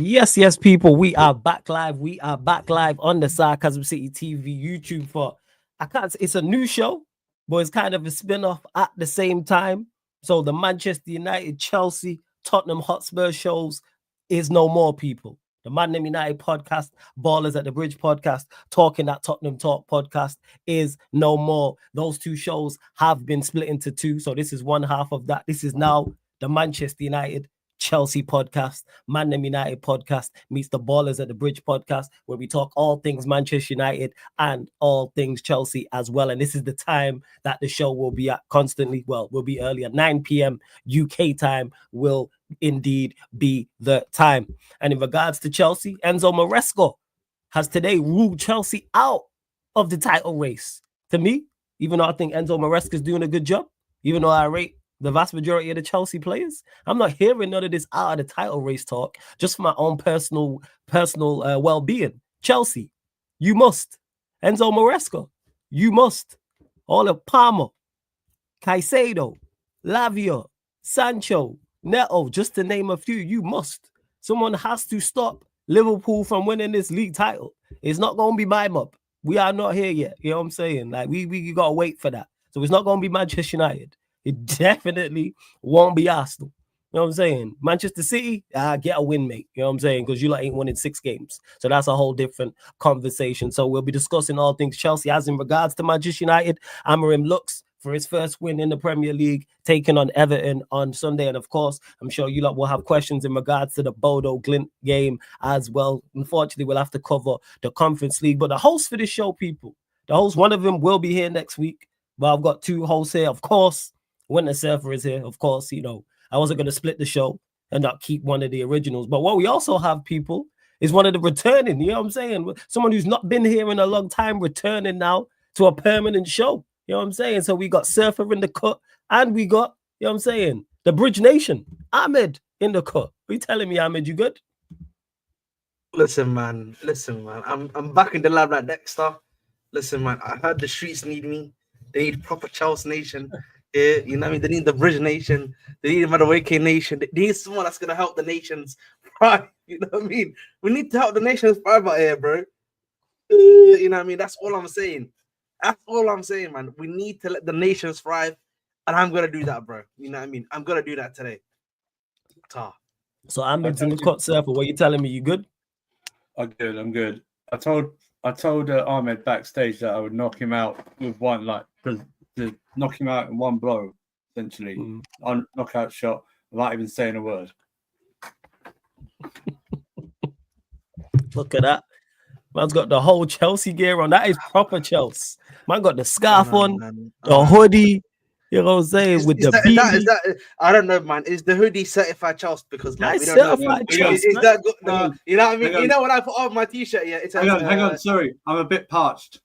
Yes, people. We are back live. We are back live on the Sarcasm City TV YouTube for I can't it's a new show, but it's kind of a spin-off at the same time. So the Manchester United, Chelsea, Tottenham Hotspur shows is no more, people. The Man United podcast, Ballers at the Bridge podcast, Talking That Tottenham Talk podcast is no more. Those two shows have been split into two. So this is one half of that. This is now the Manchester United Chelsea podcast, Man United podcast meets the Ballers at the Bridge podcast, where we talk all things Manchester United and all things Chelsea as well. And this is the time that the show will be at constantly. Well, will be early at 9 p.m. UK time will indeed be the time. And in regards to Chelsea, Enzo Maresca has today ruled Chelsea out of the title race. To me, even though I think Enzo Maresca is doing a good job, even though I rate the vast majority of the Chelsea players, I'm not hearing none of this out of the title race talk, just for my own personal well-being. Chelsea, you must. Enzo Maresca, you must. All of Palmer, Caicedo, Lavia, Sancho, Neto, just to name a few, you must. Someone has to stop Liverpool from winning this league title. It's not going to be my mob. We are not here yet. You know what I'm saying? Like, we got to wait for that. So it's not going to be Manchester United. It definitely won't be Arsenal. You know what I'm saying? Manchester City, get a win, mate. You know what I'm saying? Because you ain't winning 6 games. So that's a whole different conversation. So we'll be discussing all things Chelsea. As in regards to Manchester United, Amorim looks for his first win in the Premier League, taking on Everton on Sunday. And of course, I'm sure you lot will have questions in regards to the Bodo Glint game as well. Unfortunately, we'll have to cover the Conference League. But the hosts for this show, people, the host, one of them will be here next week. But I've got 2 hosts here, of course. Winter Surfer is here, of course. You know, I wasn't going to split the show and not keep one of the originals. But what we also have, people, is one of the returning, you know what I'm saying? Someone who's not been here in a long time returning now to a permanent show. You know what I'm saying? So we got Surfer in the cut, and we got, you know what I'm saying, the Bridge Nation, Ahmed in the cut. Are you telling me, Ahmed, you good? Listen, man. I'm back in the lab like Dexter. Listen, man, I heard the streets need me. They need proper Chelsea Nation. Yeah, you know what I mean? They need the Bridge Nation. They need the Maresca Nation. They need someone that's going to help the nations thrive. You know what I mean? We need to help the nations thrive out here, bro. You know what I mean? That's all I'm saying. That's all I'm saying, man. We need to let the nations thrive. And I'm going to do that, bro. You know what I mean? I'm going to do that today. Ta. So Ahmed's in the cut, Surfer. What are you telling me? You good? I'm good. I told Ahmed backstage that I would knock him out with one, like, to knock him out in one blow, essentially. On knockout shot without even saying a word. Look at that. Man's got the whole Chelsea gear on. That is proper Chelsea. Man got the scarf on, the hoodie, you know what I'm saying, with the beanie. Is that, I don't know, man. Is the hoodie certified Chelsea? Because like, we don't certified know. Is that good? No, you know what I mean? You know what I put on my t-shirt? Yeah, it's hang on. Sorry, I'm a bit parched.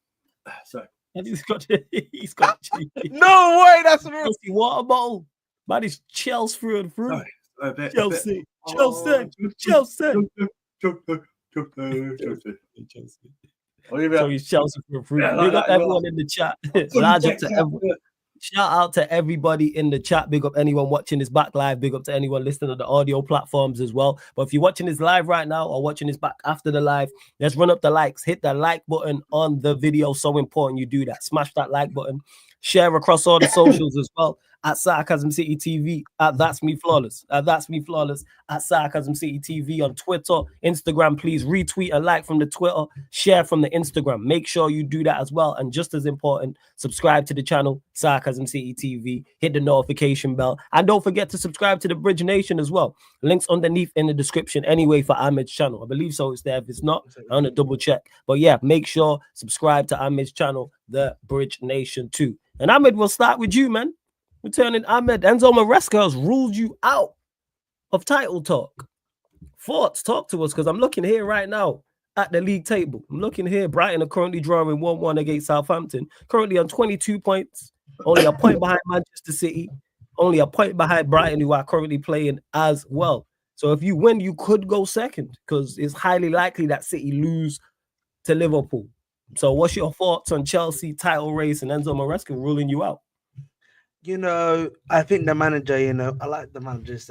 Sorry. He's got no way, that's real. Chelsea water bottle. Man, it's Chelsea through and through. Chelsea. So he's Chelsea through and through. Big up everyone in the chat. Large up to everyone. Shout out to everybody in the chat. Big up anyone watching this back live. Big up to anyone listening on the audio platforms as well. But if you're watching this live right now or watching this back after the live, let's run up the likes. Hit the like button on the video. So important you do that. Smash that like button. Share across all the socials as well. At Sarcasm City TV, at That's Me Flawless, at Sarcasm City TV on Twitter, Instagram. Please retweet and like from the Twitter, share from the Instagram. Make sure you do that as well. And just as important, subscribe to the channel, Sarcasm City TV. Hit the notification bell. And don't forget to subscribe to the Bridge Nation as well. Links underneath in the description anyway for Ahmed's channel. I believe so. It's there. If it's not, I want to double check. But yeah, make sure subscribe to Ahmed's channel, the Bridge Nation too. And Ahmed, we'll start with you, man. Returning Ahmed, Enzo Maresca has ruled you out of title talk. Thoughts, talk to us, because I'm looking here right now at the league table. I'm looking here. Brighton are currently drawing 1-1 against Southampton. Currently on 22 points. Only a point behind Manchester City. Only a point behind Brighton, who are currently playing as well. So if you win, you could go second, because it's highly likely that City lose to Liverpool. So what's your thoughts on Chelsea title race and Enzo Maresca ruling you out? You know, I think the manager, I like the manager's,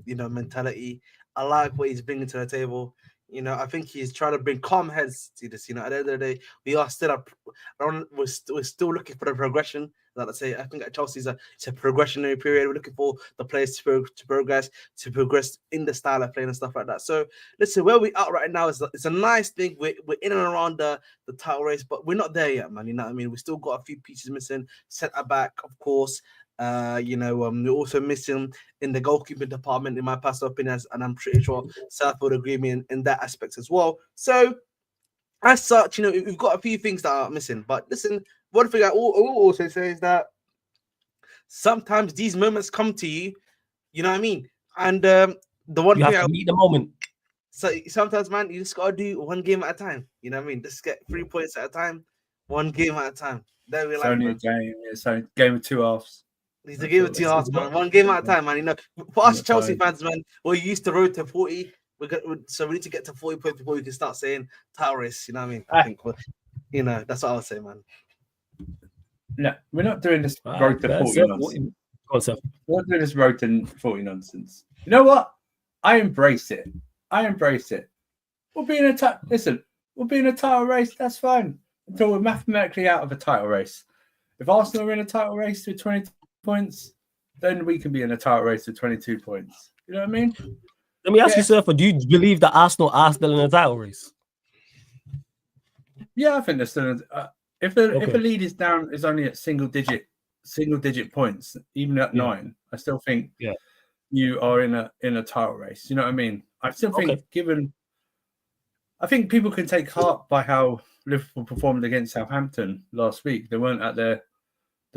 mentality. I like what he's bringing to the table. You know, I think he's trying to bring calm heads to this. You know, at the end of the day, we are still up. We're still looking for the progression. Like I say, I think at Chelsea it's a progressionary period. We're looking for the players to progress in the style of playing and stuff like that. So listen, where we are right now is it's a nice thing. We're in and around the title race, but we're not there yet, man. You know what I mean? We still got a few pieces missing. Centre back, of course. We're also missing in the goalkeeping department, in my personal opinion, and I'm pretty sure South would agree with me in that aspect as well. So, as such, you know, we've got a few things that are missing. But listen, one thing I will also say is that sometimes these moments come to you, you know what I mean? And the one You thing have to meet the moment. So sometimes, man, you just gotta do one game at a time. You know what I mean? Just get 3 points at a time, one game at a time. There we It's like, only man. a game. It's a game of 2 halves. It's a game of 2 halves, man. One game at a time, man. You know, for us Chelsea fans, man, we're used to road to 40. So we need to get to 40 points before we can start saying title race. You know what I mean? I think, you know, that's what I would say, man. No, we're not doing this road to 40 nonsense. We're not doing this road to 40 nonsense. You know what? I embrace it. We'll be in a title race. That's fine until we're mathematically out of a title race. If Arsenal are in a title race with 22 points, then we can be in a title race with 22 points. You know what I mean? Let me ask you, Surfer, do you believe that Arsenal are still in a title race? Yeah, I think they're still. If the lead is down, is only at single digit points, even at 9, I still think you are in a title race. You know what I mean? I still think I think people can take heart by how Liverpool performed against Southampton last week. They weren't at their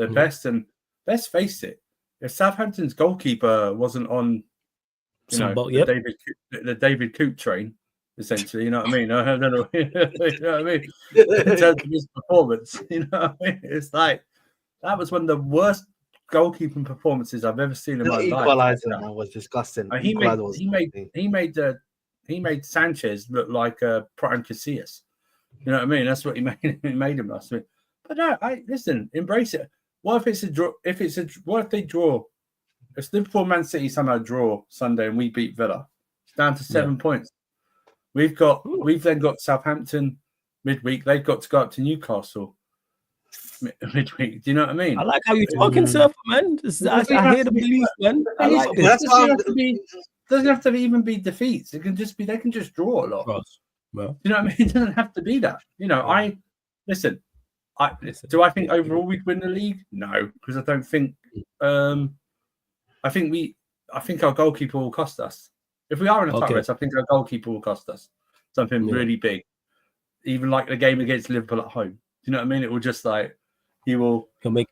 best, and let's face it, if Southampton's goalkeeper wasn't on, the David Coop train, essentially, you know what I mean? I don't know, you know what I mean? In terms of his performance, you know what I mean? It's like that was one of the worst goalkeeping performances I've ever seen in my life. Equalizer was disgusting. He made Sanchez look like Prime Casillas. You know what I mean? That's what he made him last week. But no, listen, embrace it. What if it's a draw? What if they draw? If Liverpool, Man City somehow draw Sunday and we beat Villa, it's down to 7 points. We've then got Southampton midweek. They've got to go up to Newcastle midweek. Do you know what I mean? I like how you're talking, Surfer, man. I hear the belief, man. I like this. Doesn't have to even be defeats. It can just be they can just draw a lot. Well, you know what I mean? It doesn't have to be that. You know, listen. Do I think overall we'd win the league? No, because I don't think. I think our goalkeeper will cost us. If we are in a title race, I think our goalkeeper will cost us something really big. Even like the game against Liverpool at home. Do you know what I mean? It will just like he will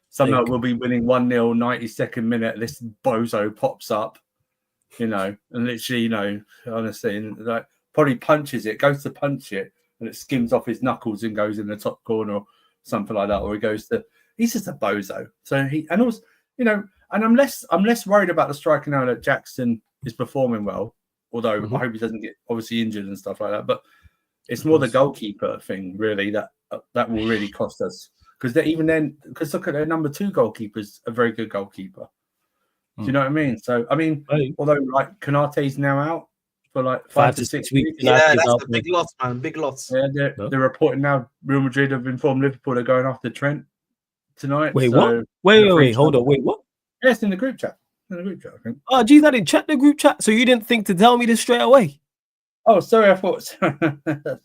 somehow we'll be winning 1-0, 92nd minute. This bozo pops up, you know, and literally, you know, honestly, and like probably punches it, goes to punch it, and it skims off his knuckles and goes in the top corner or something like that. Or he's just a bozo. So and also, you know, and I'm less worried about the striker now that Jackson is performing well. Although I hope he doesn't get obviously injured and stuff like that. But it's more the goalkeeper thing, really, that will really cost us. Because look at their number 2 goalkeeper's a very good goalkeeper. Do you know what I mean? So, I mean, although like Konate's now out for like 5 to 6 weeks. Yeah, that's a big loss, man. Big loss. Yeah, they're reporting now Real Madrid have informed Liverpool they're going after Trent tonight. Wait, what? Wait, hold on. Wait, what? Yeah, it's in the group chat. I think. Oh, geez, I didn't check the group chat, so you didn't think to tell me this straight away. Oh, sorry, I thought. Sorry,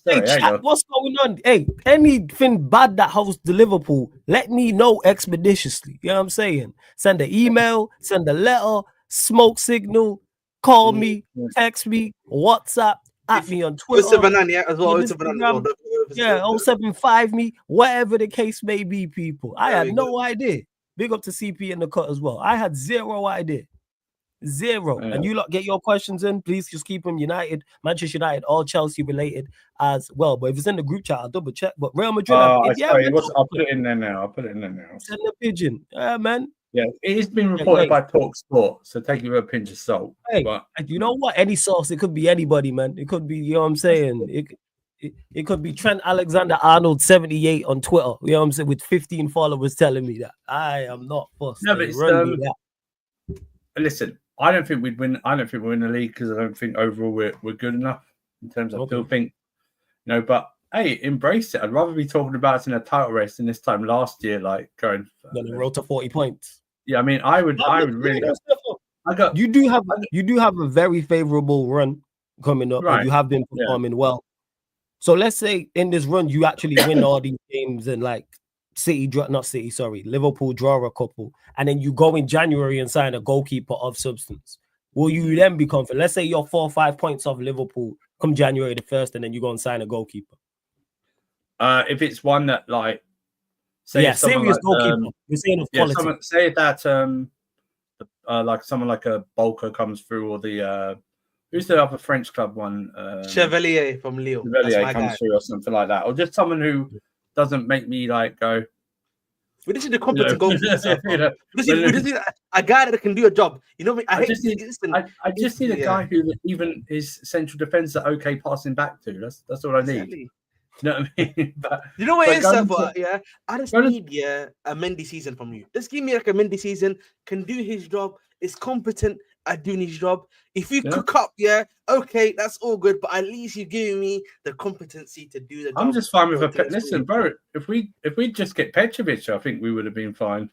hey, chat, what's going on? Hey, anything bad that hosts the Liverpool, let me know expeditiously. You know what I'm saying? Send an email, send a letter, smoke signal, call me, text me, WhatsApp, at me on Twitter. 079, as well. 075 me, whatever the case may be, people. I had no idea. Big up to CP in the cut as well. I had zero idea. Zero. And you lot get your questions in. Please just keep them United, Manchester United, all Chelsea related as well. But if it's in the group chat, I'll double check. But Real Madrid, I'll put it in there now. Send the pigeon. Man. Yeah, it has been reported by Talk Sport, so take it with a pinch of salt. Hey, but you know what? Any source, it could be anybody, man. It could be, you know what I'm saying? It could be Trent Alexander-Arnold 78 on Twitter, you know what I'm saying, with 15 followers telling me that. I am not fussed. No, but it's, listen, I don't think we'd win. I don't think we'll win the league because I don't think overall we're good enough in terms of. I still think, but hey, embrace it. I'd rather be talking about it in a title race than this time last year, like going. Then the road to 40 points. Yeah, I mean, I would really. You do have a very favorable run coming up, and you have been performing well. So let's say in this run you actually win all these games and like Liverpool draw a couple, and then you go in January and sign a goalkeeper of substance. Will you then be confident? Let's say you're 4 or 5 points off Liverpool come January the 1st, and then you go and sign a goalkeeper. If it's one that like, serious goalkeeper. You're saying of quality. Say that like someone like a Bolka comes through, or the who's the other French club one? Chevalier from Lille. Chevalier comes through, or something like that, or just someone who doesn't make me like go. We just need a competent goalkeeper. We just need a guy that can do a job. You know what I mean? I just need a guy who even is central defence that okay passing back to. That's all I need. Exactly. You know what I mean? But, you know what it is, I just need a Mendy season from you. Just give me like a Mendy season, can do his job, is competent at doing his job. If you cook up, okay, that's all good. But at least you're giving me the competency to do the job. I'm just fine with listen, bro. If we just get Petrovic, I think we would have been fine.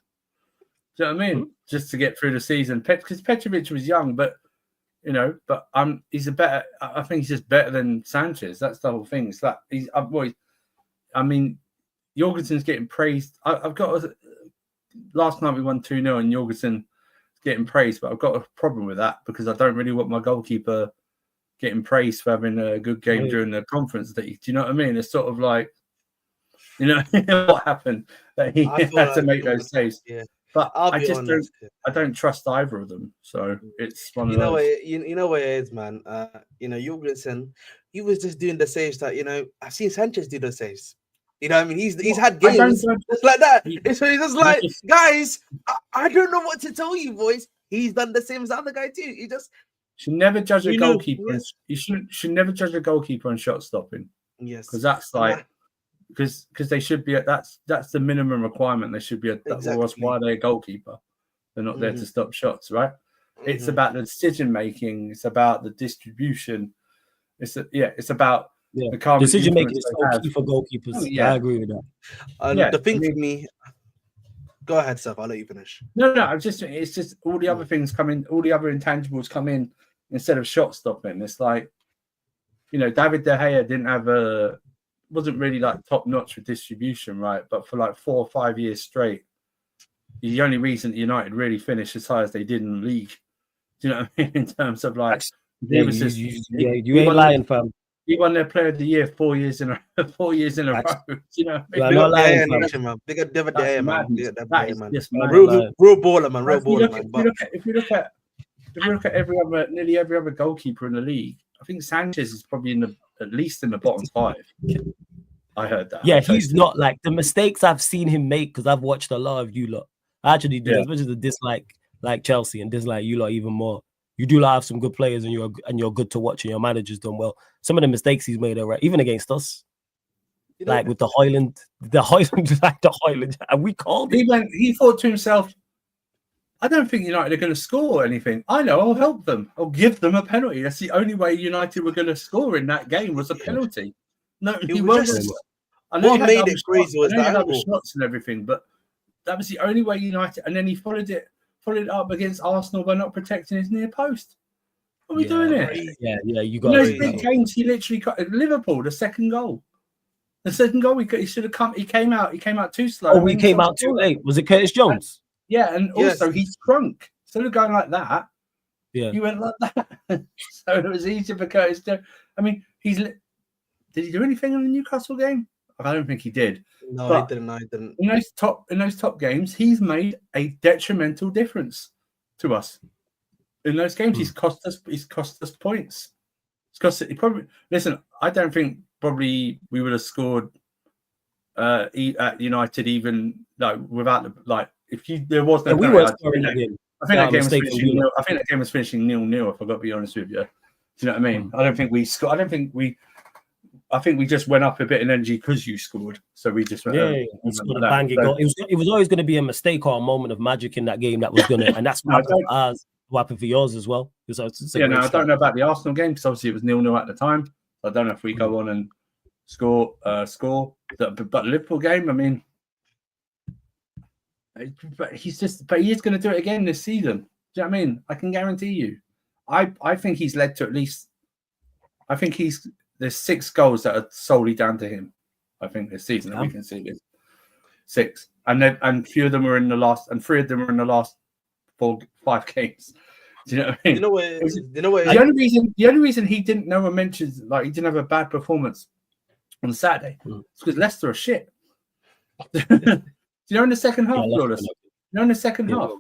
Do you know what I mean? Mm-hmm. Just to get through the season, because Petrovic was young, but he's I think he's just better than Sanchez. That's the whole thing. It's like Jorgensen's getting praised. Last night we won 2-0 and Jorgensen getting praised, but I've got a problem with that because I don't really want my goalkeeper getting praised for having a good game during the Conference League. Do you know what I mean? It's sort of like, what happened that he had to make those saves. Yeah. But I don't trust either of them. So it's one of those. You know what it is, man. Jorgensen, he was just doing the saves that, I've seen Sanchez do the saves. You know what I mean? He's had games just like that. So he's just like, guys, I don't know what to tell you, boys. He's done the same as the other guy too. He just should never judge a goalkeeper. You should never judge a goalkeeper on shot stopping. Yes. Because that's like because they should be that's the minimum requirement. They should be that's why they're a goalkeeper. They're not there to stop shots, right? Mm-hmm. It's about the decision making, it's about the distribution. It's about the decision making is so key for goalkeepers. Oh, yeah. I agree with that. The thing for me, go ahead, Seth. I'll let you finish. No. It's just all the other things come in, all the other intangibles come in instead of shot stopping. It's like, David De Gea wasn't really like top notch with distribution, right? But for like 4 or 5 years straight, the only reason that United really finished as high as they did in the league. Do you know what I mean? In terms of like, you ain't lying, fam. He won their Player of the Year 4 years in a row. You know, big up David De Gea, man. Real baller, man. Real baller, man. If you look at nearly every other goalkeeper in the league, I think Sanchez is probably at least in the bottom 5. I heard that. Yeah, he's not like the mistakes I've seen him make because I've watched a lot of you lot. I actually do, as much as the dislike like Chelsea and dislike you lot even more. You do have some good players and you're good to watch and your manager's done well. Some of the mistakes he's made are right, even against us. Like with the Hoyland, and we called it. He thought to himself, I don't think United are going to score anything. I know, I'll help them. I'll give them a penalty. That's the only way United were going to score in that game was a penalty. No, he wasn't. I know what made it crazy was the shots and everything, but that was the only way United. And then he followed it up against Arsenal by not protecting his near post. What are we doing it? Yeah, you got those big games. He literally cut Liverpool. The second goal, he should have come. He came out too slow. Oh, he came out too late. Was it Curtis Jones? And also he's drunk. Instead of going like that, he went like that. So it was easier for Curtis. I mean, did he do anything in the Newcastle game? I don't think he did. No, he didn't. In those top games, he's made a detrimental difference to us. In those games, he's cost us points. Listen, I don't think probably we would have scored at United even without there was no. We were scoring that game. I think that game was finishing 0-0. If I got to be honest with you, do you know what I mean? I don't think we scored. I think we just went up a bit in energy because you scored. So we just went. We scored a banging goal. It was always going to be a mistake or a moment of magic in that game that was going to, and that's what ours. What happened for yours as well? It's a Yeah, great no, I start. don't know about the Arsenal game because obviously it was 0-0 at the time. I don't know if we go on and score. But the Liverpool game, I mean, but he is going to do it again this season. Do you know what I mean? I can guarantee you. I think he's led to at least. I think there's 6 goals that are solely down to him. I think this season that we can see this 6, and few of them are in the last, and 3 of them are in the last 5 games. Do you know what I mean? The only reason he didn't know and mentions like he didn't have a bad performance on Saturday is because Leicester are shit. In the second half, Flawless. In the second half,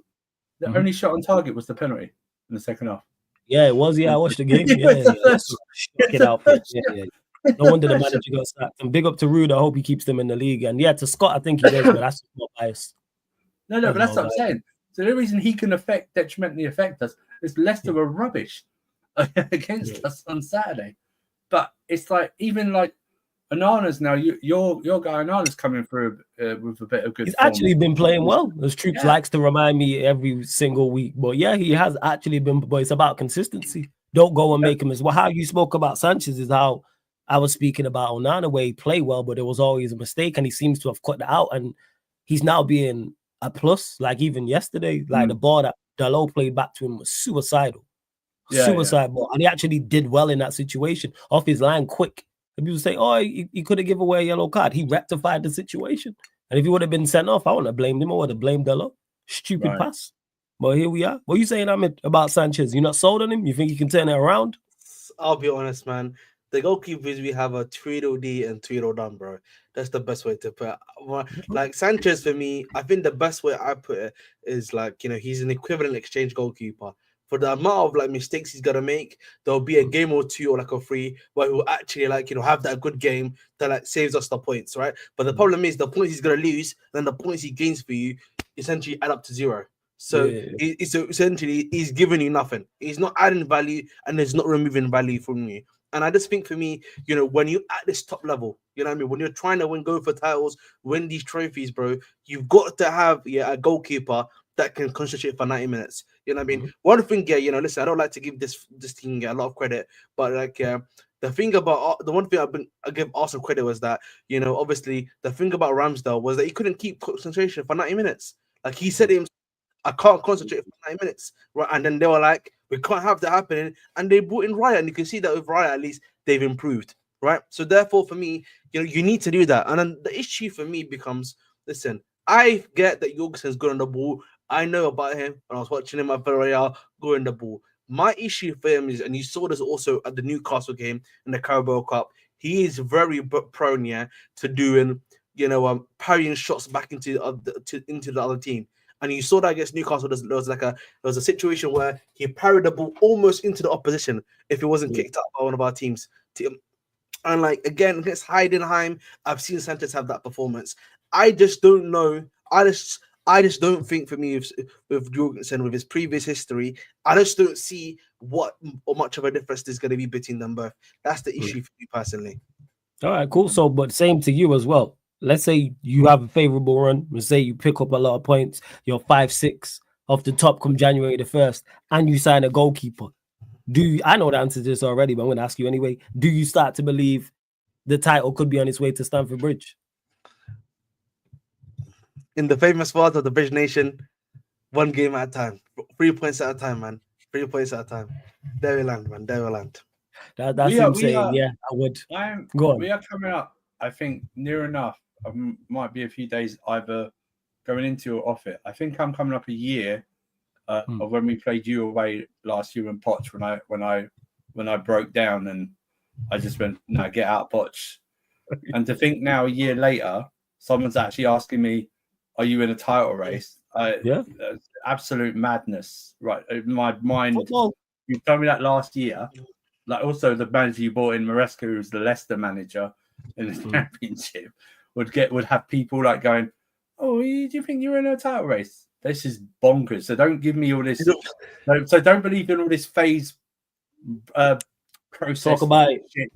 the only shot on target was the penalty in the second half. Yeah, it was. Yeah, I watched the game. Shocking outfit. Yeah. No wonder the manager got sacked. And big up to Rude. I hope he keeps them in the league. And yeah, to Scott, I think he does, but that's not biased. No, but that's what I'm saying. So the reason he can detrimentally affect us is Leicester were rubbish against us on Saturday. But it's like even like Onana's now. Your guy Onana's coming through with a bit of good. He's actually been playing well. As Troops likes to remind me every single week. But yeah, he has actually been. But it's about consistency. Don't go and make him as well. How you spoke about Sanchez is how I was speaking about Onana, where he played well, but it was always a mistake, and he seems to have cut that out. And he's now being a plus. Like even yesterday, like the ball that Dalot played back to him was suicidal. Ball. And he actually did well in that situation. Off his line quick. And people say, oh, he could have given away a yellow card. He rectified the situation. And if he would have been sent off, I wouldn't have blamed him. I would have blamed Dalot. Stupid pass. But here we are. What are you saying, Ahmed, about Sanchez? You're not sold on him? You think he can turn it around? I'll be honest, man. The goalkeepers we have are Tweedle D and Tweedle Dum, bro. That's the best way to put it. Like Sanchez, for me, I think the best way I put it is like, he's an equivalent exchange goalkeeper. For the amount of like mistakes he's gonna make, there'll be a game or 2 or like a 3 where he'll actually have that good game that like saves us the points, right? But the problem is the points he's gonna lose, then the points he gains for you essentially add up to 0. So it's essentially he's giving you nothing. He's not adding value and he's not removing value from you. And I just think for me, when you're at this top level, you know what I mean? When you're trying to go for titles, win these trophies, bro, you've got to have a goalkeeper that can concentrate for 90 minutes. You know what I mean? One thing, listen, I don't like to give this team a lot of credit, but like the thing about the one thing I give Arsenal credit was that, obviously the thing about Ramsdale was that he couldn't keep concentration for 90 minutes. Like he said himself, I can't concentrate for 90 minutes, right? And then they were like, we can't have that happening. And they brought in Raya, and you can see that with Raya, at least they've improved, right? So therefore, for me, you need to do that. And then the issue for me becomes, listen, I get that Jorgensen's good on the ball. I know about him when I was watching him at Villarreal go on the ball. My issue for him is, and you saw this also at the Newcastle game in the Carabao Cup, he is very prone, to doing, parrying shots back into the other team. And you saw that against Newcastle. There was a situation where he parried the ball almost into the opposition if it wasn't kicked out by one of our teams. And like again against Heidenheim, I've seen Sanchez have that performance. I just don't know. I just don't think for me with Jorgensen, with his previous history, I just don't see what or much of a difference there's going to be between them both. That's the issue for me personally. All right, cool. So, but same to you as well. Let's say you have a favorable run. Let's say you pick up a lot of points. You're 5-6 off the top come January the 1st, and you sign a goalkeeper. I know the answer to this already, but I'm going to ask you anyway. Do you start to believe the title could be on its way to Stamford Bridge? In the famous words of the Bridge Nation, 1 game at a time, 3 points at a time, man. 3 points at a time. There we land, man. There we land. That's him saying, I would. Go on. We are coming up, I think, near enough. Might be a few days either going into or off it. I think I'm coming up a year of when we played you away last year in Poch when I broke down and I just went, no, get out, Poch. And to think now a year later, someone's actually asking me, are you in a title race? Absolute madness, right? In my mind, you told me that last year. Like also the manager you brought in, Maresca, who's the Leicester manager in the championship, would have people like going, oh, do you think you're in a title race? This is bonkers. So don't give me all this. So don't believe in all this phase process. Talk about it.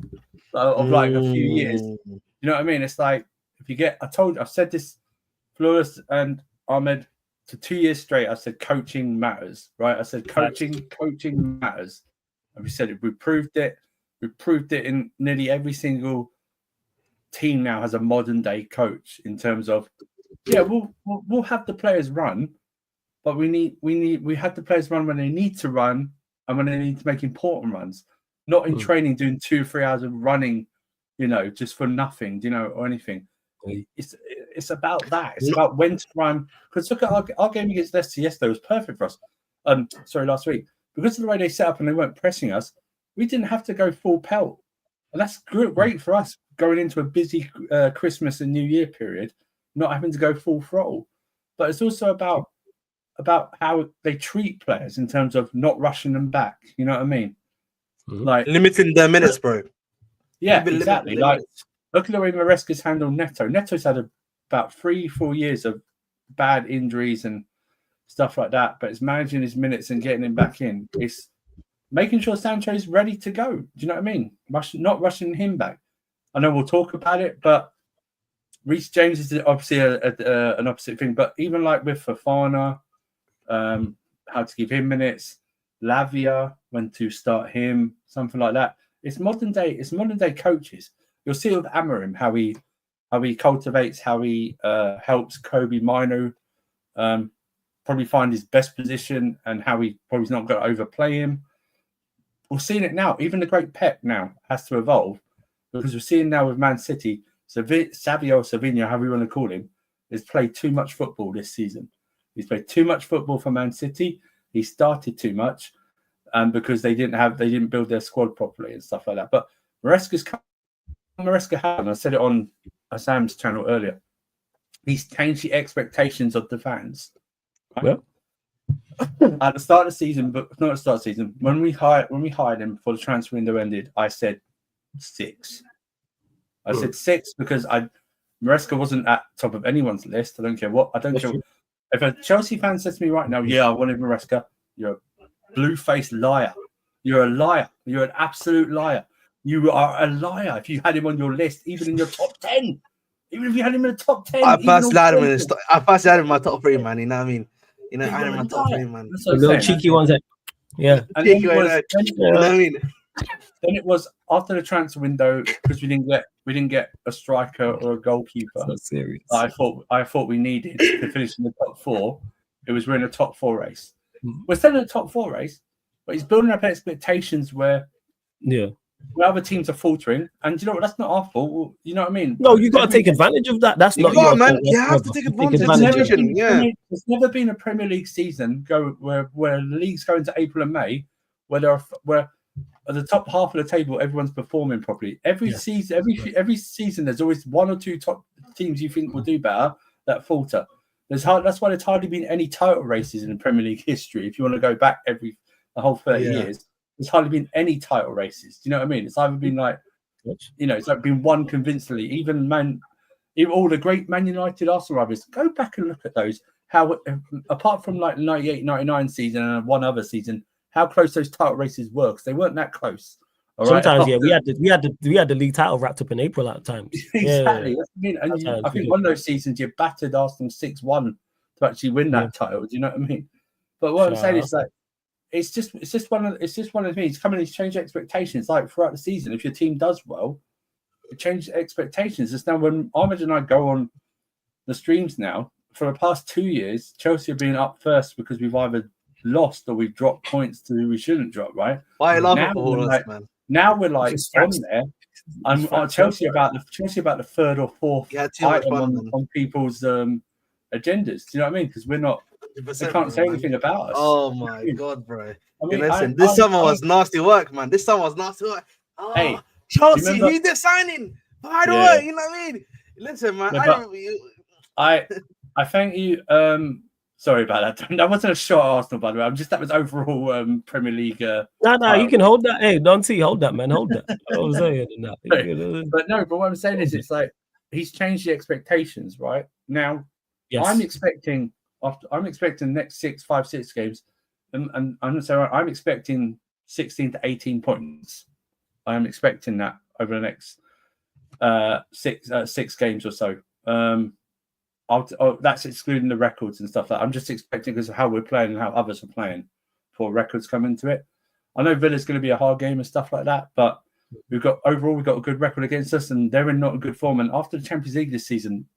Of like a few years. You know what I mean? It's like if you get, I've said this, Flawless and Ahmed, for 2 years straight, I said coaching matters, right? I said coaching matters. And we said it, we proved it. We proved it in nearly every single team now has a modern day coach in terms of, we'll have the players run, but we have the players run when they need to run and when they need to make important runs, not in training doing 2-3 hours of running, just for nothing, or anything. It's about that. It's about when to run. Because look at our game against Leicester yesterday was perfect for us. Last week, because of the way they set up and they weren't pressing us, we didn't have to go full pelt, and that's great for us going into a busy Christmas and New Year period, not having to go full throttle. But it's also about how they treat players in terms of not rushing them back. You know what I mean? Like limiting their minutes, bro. Yeah, exactly. Like look at the way Maresca's handled Neto. Neto's had about 3-4 years of bad injuries and stuff like that, but it's managing his minutes and getting him back in. It's making sure Sancho's ready to go. Do you know what I mean? Not rushing him back. I know we'll talk about it, but Reece James is obviously an opposite thing. But even like with Fofana, how to give him minutes, Lavia, when to start him, something like that. It's modern day coaches. You'll see with Amorim how he cultivates, how he helps Kobe Mino probably find his best position and how he probably's not going to overplay him. We're seeing it now. Even the great Pep now has to evolve because we're seeing now with Man City, Savinho, however you want to call him, has played too much football this season. He's played too much football for Man City. He started too much because they didn't build their squad properly and stuff like that. But Maresca, and I said it on Sam's channel earlier, he's changed the expectations of the fans. Right? Well, at the start of the season, but not at the start of the season, when we hired him before the transfer window ended, I said 6. I said 6 because Maresca wasn't at top of anyone's list. I don't care what. I don't care. If a Chelsea fan says to me right now, I wanted Maresca, you're a blue-faced liar. You're a liar. You're an absolute liar. You are a liar if you had him on your list, even in your top 10. Even if you had him in the top 10. I personally had him in my top 3, man. You know what I mean? I had him in my top 3, man. The little cheeky ones. Yeah. And you know what I mean? Then it was after the transfer window because we didn't get a striker or a goalkeeper. So serious. I thought we needed to finish in the top 4. We're in a top 4 race. We're still in a top 4 race, but he's building up expectations where other teams are faltering. And you know what? That's not our fault. Well, you know what I mean? No, you got to take advantage of that. That's not your fault. Man. You have to take advantage of the situation. There's never been a Premier League season where the league's going to April and May where at the top half of the table, everyone's performing properly. Every season, there's always 1 or 2 top teams you think will do better that falter. That's why there's hardly been any title races in the Premier League history. If you want to go back the whole 30 years, there's hardly been any title races. Do you know what I mean? It's either been like, it's like been won convincingly. Even all the great Man United, Arsenal rivals. Go back and look at those. How apart from like 98-99 season and one other season, how close those title races were because they weren't that close. Sometimes, we had the league title wrapped up in April at times. Exactly. I think one of those seasons you battered Arsenal 6-1 to actually win that title. Do you know what I mean? But what I'm saying is that it's just one of the things. He's changed expectations. Like throughout the season, if your team does well, it changes expectations. It's now when Ahmed and I go on the streams now. For the past 2 years, Chelsea have been up first because we've either lost or we've dropped points to who we shouldn't drop. Right? Why love it for us, man? Now we're like on there. I'm Chelsea about the 3rd or 4th item on people's agendas. Do you know what I mean? Because we're not. They can't say anything about us. Oh my god, bro! Listen, this summer was nasty work, man. This summer was nasty work. Oh, hey, Chelsea, who's the signing? By the way, you know what I mean? Listen, man, I thank you. Sorry about that. That wasn't a shot at Arsenal, by the way. That was overall Premier League. No, you can hold that. Hey, Dante, hold that, man. Hold that. I was saying that. But what I'm saying is, it's like he's changed the expectations, right? Now, I'm expecting next 6 games, and I'm expecting 16 to 18 points. I am expecting that over the next 6 games or so. that's excluding the records and stuff. That I'm just expecting because of how we're playing and how others are playing for records come into it. I know Villa's going to be a hard game and stuff like that, but we've got a good record against us, and they're in not a good form. And after the Champions League this season,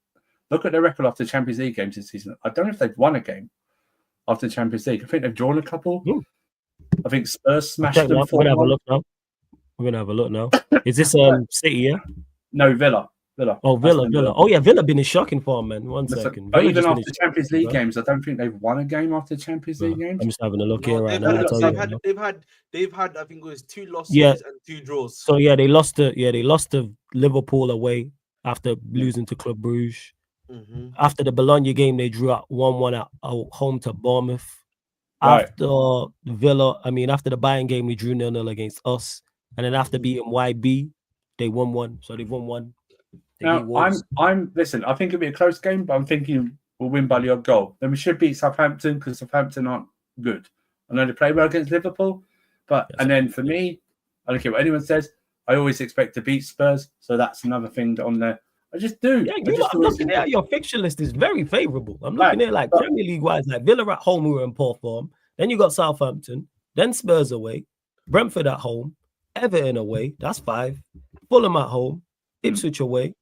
look at their record after the Champions League games this season. I don't know if they've won a game after the Champions League. I think they've drawn a couple. I think Spurs smashed them. We're gonna have a look now. We're gonna have a look now. Is this City? Yeah. No, Villa. Oh, Villa. Oh yeah, Villa been in shocking form, man. One second. But even after Champions League games, I don't think they've won a game after Champions League games. I'm just having a look here right now. They've had I think it was 2 losses and 2 draws. So yeah, they lost to Liverpool away after losing to Club Brugge. After the Bologna game, they drew out 1-1 at home to Bournemouth. Right. After after the Bayern game, we drew 0-0 against us, and then after beating YB, they won 1. So they've won 1. Now, listen, I think it'll be a close game, but I'm thinking we'll win by the odd goal. Then we should beat Southampton because Southampton aren't good. I know they play well against Liverpool, and then for me, I don't care what anyone says, I always expect to beat Spurs. So that's another thing on there. I just do. Yeah, I'm looking at your fixture list is very favorable. I'm looking at like Premier League wise, like Villa at home, we were in poor form. Then you got Southampton, then Spurs away, Brentford at home, Everton away, that's 5, Fulham at home, Ipswich away,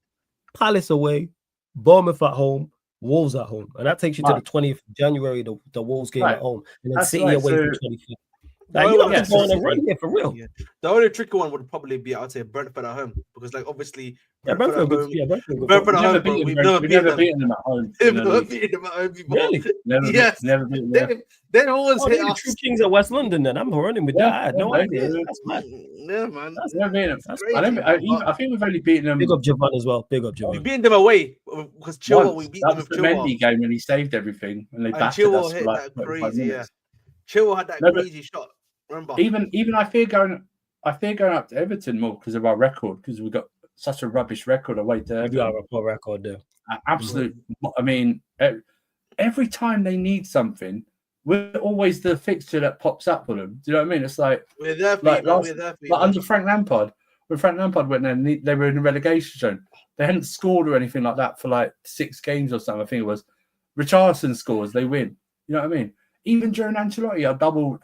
Palace away, Bournemouth at home, Wolves at home. And that takes you to the 20th of January, the Wolves game at home. And then City away for 25th. Like, you're not going to run here for real. Yeah. The only tricky one would probably be, I would say, Brentford at home. Because, like, obviously, Brentford at home, bro. We've never beaten them at home. We've never beaten them at home before. Really? Never beaten them. They always hit us. True Kings at West London, then. I'm running with that. I had no idea. That's mad. Yeah, man. That's never beaten them. I think we've only beaten them. Big up Javon as well. Big up Javon. We beat them away. Because Chilwell, we beat them with Chilwell. That was the Mendy game when he saved everything. And they battered us for like 25 minutes. Chilwell had that crazy shot. Remember? Even I fear going up to Everton more because of our record, because we've got such a rubbish record away to Everton. We got a poor record there. Absolute. I mean, every time they need something, we're always the fixture that pops up for them. Do you know what I mean? It's like we're there for you. Under Frank Lampard, when Frank Lampard went there, they were in a relegation zone. They hadn't scored or anything like that for like 6 games or something. I think it was. Richarlison scores, they win. You know what I mean? Even during Ancelotti,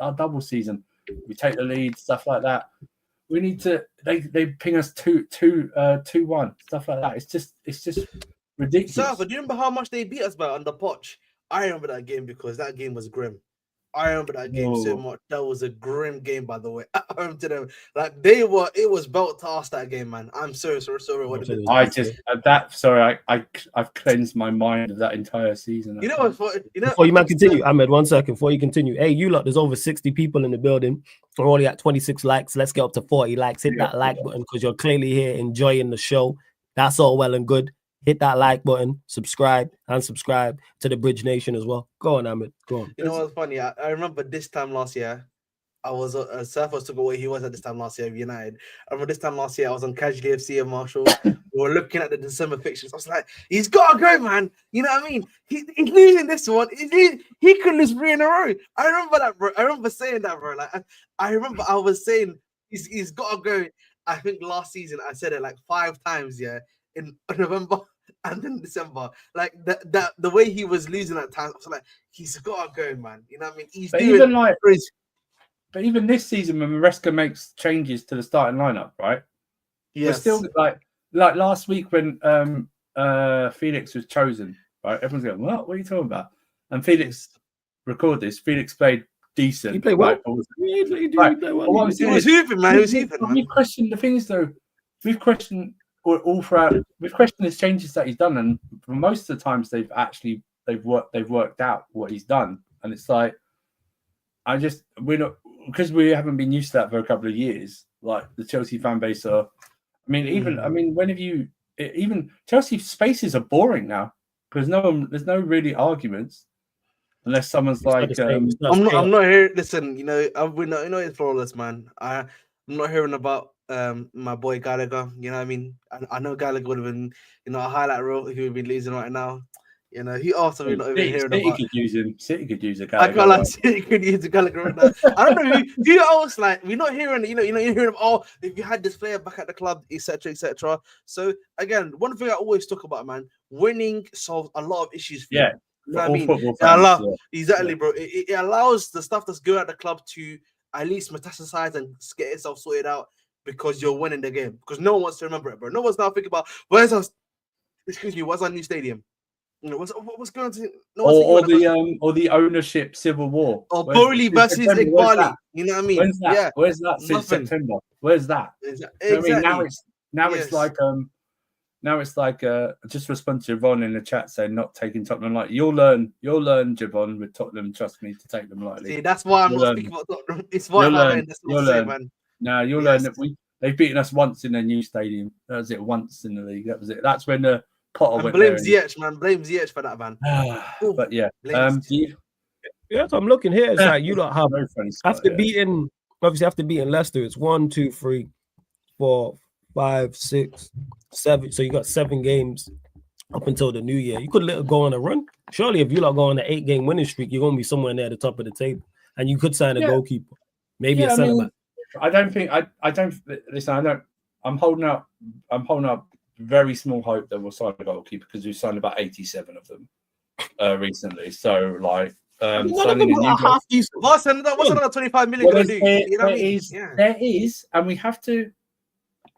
our double season. We take the lead, stuff like that. We need to. They ping us 2-1, stuff like that. It's just ridiculous. Sir, but do you remember how much they beat us by under Poch? I remember that game because that game was grim. I remember that game so much. That was a grim game, by the way. At home to them, like it was belt to us that game, man. I'm so sorry. I've cleansed my mind of that entire season. You know what? Before you might continue, Ahmed, 1 second. Before you continue, hey, you lot, there's over 60 people in the building. We're only at 26 likes. Let's get up to 40 likes. Hit that like button because you're clearly here enjoying the show. That's all well and good. Hit that like button, subscribe, and subscribe to the Bridge Nation as well. Go on, Ahmed. Go on. You know what's funny? I remember this time last year, I was Surfers took away. He was at this time last year of United. I remember this time last year, I was on Casually FC and Marshall. We were looking at the December fixtures. I was like, he's got to go, man. You know what I mean? He's losing this one. He could lose 3 in a row. I remember that, bro. I remember saying that, bro. Like, I remember I was saying he's got to go. I think last season I said it like 5 times, yeah, in November and then December. Like the way he was losing at times, I was like, he's got to go, man. You know what I mean? But even this season, when Maresca makes changes to the starting lineup, right? Yes. We're still like last week when Felix was chosen, right? Everyone's going, what are you talking about? And Felix, record this, Felix played decent. He played well. He was hooping, man. He was hooping, man. We've questioned the things, though. We've questioned all throughout. We've questioned his changes that he's done, and for most of the times they've worked out what he's done. And it's like, we're not, because we haven't been used to that for a couple of years. Like the Chelsea fan base are. Even Chelsea spaces are boring now because there's no really arguments unless someone's I'm not here. Listen, we're not, it's flawless, man. I'm not hearing about my boy Gallagher. You know what I mean? I know Gallagher would have been, a highlight reel if he would be losing right now. You know, who else are we not even hearing City about? could use him. City could use a I Gallagher. can't like City could use a Gallagher right now. I don't know who else. Like, we're not hearing. You know, you're hearing of, oh, if you had this player back at the club, etc., etc. So again, one thing I always talk about, man, winning solves a lot of issues for you. Yeah. You know what I mean? Football fans, Exactly, bro. It allows the stuff that's good at the club to at least metastasize and get itself sorted out because you're winning the game. Because no one wants to remember it, bro. No one's now thinking about what's our new stadium? You know, what's going on? No or the ownership civil war. Or Bowley versus Igbali. You know what I mean? Where's that? Yeah. Where's that since September? Where's that? Exactly. You know what I mean? Now it's like just respond to Javon in the chat saying not taking Tottenham lightly. You'll learn, Javon, with Tottenham. Trust me to take them lightly. See, that's why I'm not speaking about Tottenham. It's why you'll learn, man. No, you'll learn that they've beaten us once in their new stadium. That was it. Once in the league. That was it. That's when the Potter went blame Ziyech, man. Blame Ziyech for that, man. But yeah, yeah. So I'm looking here. It's like you don't have after beating Leicester. It's 1, 2, 3, 4, 5, 6, 7. So you got 7 games up until the new year. You could go on a run. Surely, if you go on an 8-game winning streak, you're gonna be somewhere near the top of the table, and you could sign a goalkeeper, maybe a centre back. I don't think. I don't listen. I don't. I'm holding up very small hope that we'll sign a goalkeeper because we've signed about 87 of them recently. So like. Signing a new what's another 25 million going to do? You know there is, and we have to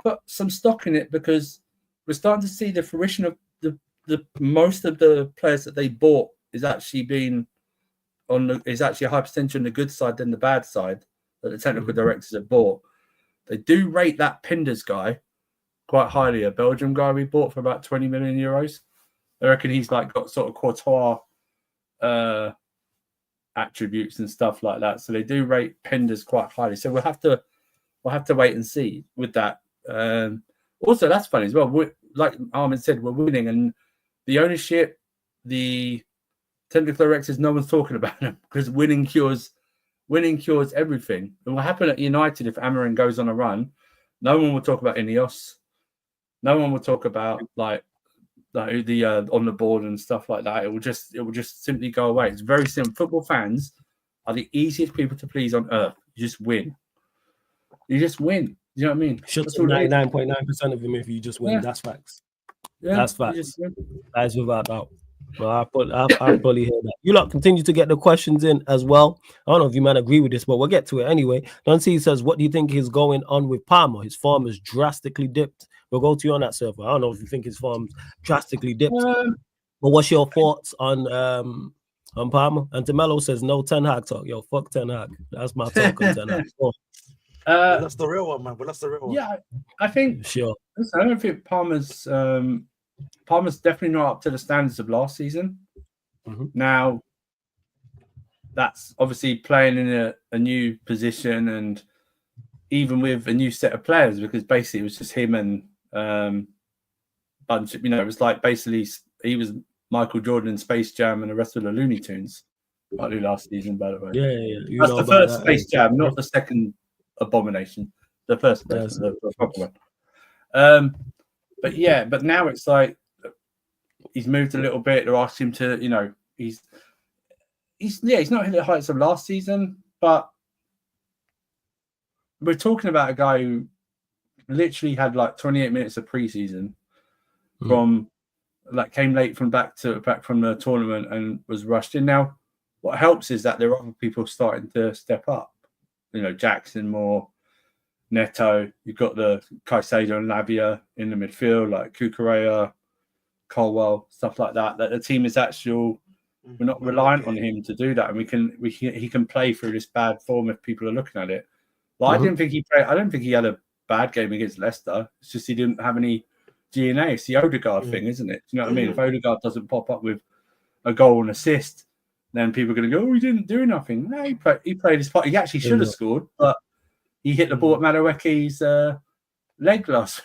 put some stock in it because we're starting to see the fruition of the most of the players that they bought is actually a high percentage on the good side than the bad side that the technical directors have bought. They do rate that Pinders guy quite highly, a Belgian guy we bought for about 20 million euros. I reckon he's like got sort of Courtois attributes and stuff like that. So they do rate Pinders quite highly. So we'll have to wait and see with that. Also, that's funny as well. Like Armin said, we're winning, and the ownership, the technical directors, no one's talking about them because winning cures everything. And what happened at United if Amorim goes on a run? No one will talk about Ineos. No one will talk about like the on the board and stuff like that. It will just simply go away. It's very simple. Football fans are the easiest people to please on earth. You just win. You know what I mean? Should 99.9% of them if you just win. Yeah. That's facts. Yeah, that's facts. That is without doubt. Well, I fully hear that. You lot continue to get the questions in as well. I don't know if you might agree with this, but we'll get to it anyway. Nancy says, what do you think is going on with Palmer? His form has drastically dipped. We'll go to you on that server. I don't know if you think his form's drastically dipped. But what's your thoughts on Palmer? And Demelo says, no Ten Hag talk. Yo, fuck Ten Hag. That's my talk on Ten Hag. That's the real one, man. But that's the real one. Yeah, I think. Sure. Listen, I don't think Palmer's definitely not up to the standards of last season. Mm-hmm. Now, that's obviously playing in a new position and even with a new set of players because basically it was just him and bunch of, it was like basically he was Michael Jordan in Space Jam and the rest of the Looney Tunes. Partly last season, by the way. Yeah. That's the first Space Jam, not the second abomination. The first, the proper one. But now it's like he's moved a little bit. They're asking him to, he's not hit the heights of last season, but we're talking about a guy who literally had like 28 minutes of preseason from like came late from back from the tournament and was rushed in. Now, what helps is that there are other people starting to step up. Jackson more, Neto. You've got the Caicedo and Lavia in the midfield, like Cucurella, Colwell, stuff like that. That the team is actual. We're not reliant on him to do that, and he can play through this bad form if people are looking at it. Well, I don't think he had a bad game against Leicester. It's just he didn't have any DNA. It's the Odegaard thing, isn't it? Do you know what I mean? If Odegaard doesn't pop up with a goal and assist, then people are going to go, "Oh, he didn't do nothing." No, he played his part. He actually should have scored, but he hit the ball at Madueke's leg last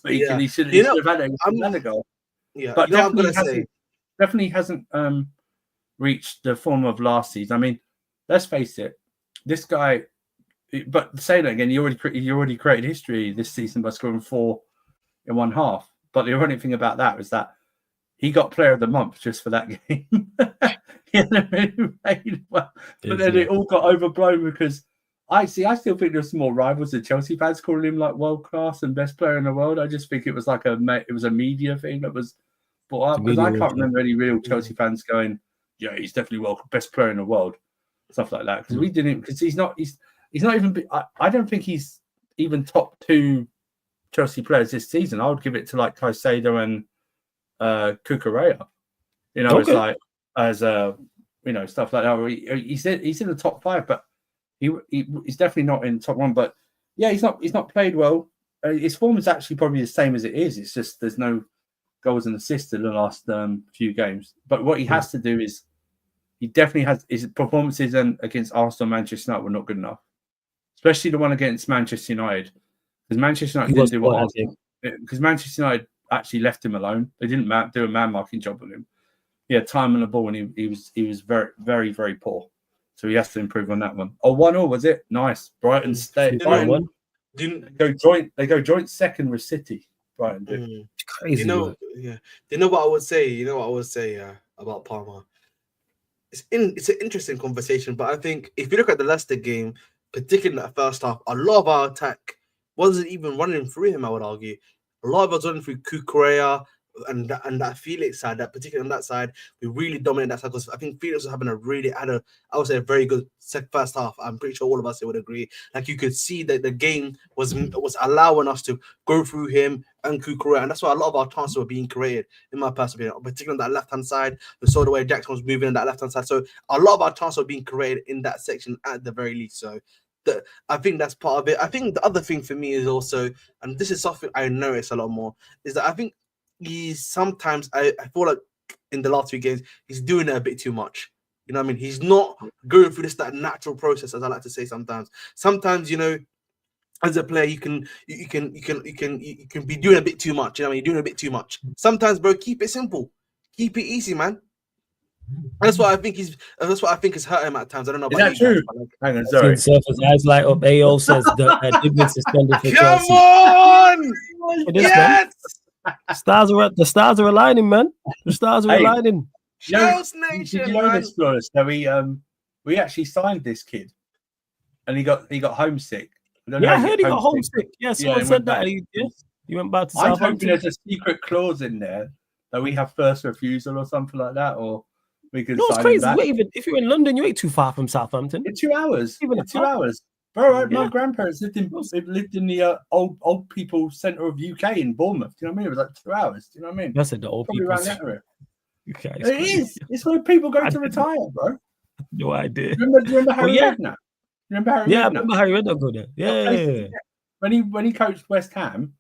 week, and he should have had a goal. Yeah, but definitely hasn't reached the form of last season. I mean, let's face it, this guy. But saying that again, you already created history this season by scoring 4 in one half. But the ironic thing about that was that he got Player of the Month just for that game. He played well. But then it all got overblown because I still think there's some more rivals than Chelsea fans calling him like world class and best player in the world. I just think it was like a media thing that was brought up because I can't remember any real Chelsea fans going, yeah, he's definitely best player in the world, stuff like that. Because we didn't, because he's not even. I don't think he's even top 2 Chelsea players this season. I would give it to like Caicedo and Cucurella. It's like as stuff like that. He's in the top 5, but he's definitely not in top 1. But yeah, he's not played well. His form is actually probably the same as it is. It's just there's no goals and assists in the last few games. But what he has to do is he definitely has his performances against Arsenal, Manchester United were not good enough, especially the one against Manchester United. Because Manchester United didn't do what Arsenal. Because Manchester United actually left him alone. They didn't do a man marking job on him. He had time on the ball, and he was very, very, very poor. So he has to improve on that one. 1-1 was it? Nice. Brighton stayed. They go joint second with City. Brighton do. Crazy. You know what I would say. About Palmer. It's an interesting conversation, but I think if you look at the Leicester game, particularly in that first half, a lot of our attack wasn't even running through him. I would argue a lot of us running through Cucurella and that Felix side, that particularly on that side, we really dominated that side because I think Felix was having a very good first half. I'm pretty sure all of us would agree. Like you could see that the game was allowing us to go through him and Cucurella, and that's why a lot of our chances were being created, in my personal opinion, particularly on that left-hand side. We saw the way Jackson was moving on that left-hand side, so a lot of our chances were being created in that section at the very least. So I think that's part of it. I think the other thing for me is also, and this is something I notice a lot more, is that I think he's sometimes, I feel like in the last 2 games, he's doing it a bit too much. You know what I mean? He's not going through that natural process, as I like to say sometimes. Sometimes, as a player, you can be doing a bit too much. You know what I mean? You're doing a bit too much. Sometimes, bro, keep it simple. Keep it easy, man. That's what I think is hurt him at times. I don't know about that true? Hang on, sorry. Surface eyes light up. AO says Digby suspended for Chelsea. Come on! Yes! The stars are aligning, man. The stars are aligning. Chelsea Nation, did you know this, Flores? So we actually signed this kid, and he got homesick. I heard he got homesick. Yeah, someone said that. He went back to Southampton. I'm hoping there's a secret clause in there that we have first refusal or something like that, or we can. No, it's crazy. If you're in London, you ain't too far from Southampton. In 2 hours. Even 2 hours. Bro, my grandparents lived in the old people centre of UK in Bournemouth. Do you know what I mean? It was like 2 hours. Do you know what I mean? That's the old people around that area. Okay, it is. It's where people go to retire, bro. No idea. Do you remember Harry Redknapp? I remember Harry Redknapp go there. Yeah. When he coached West Ham,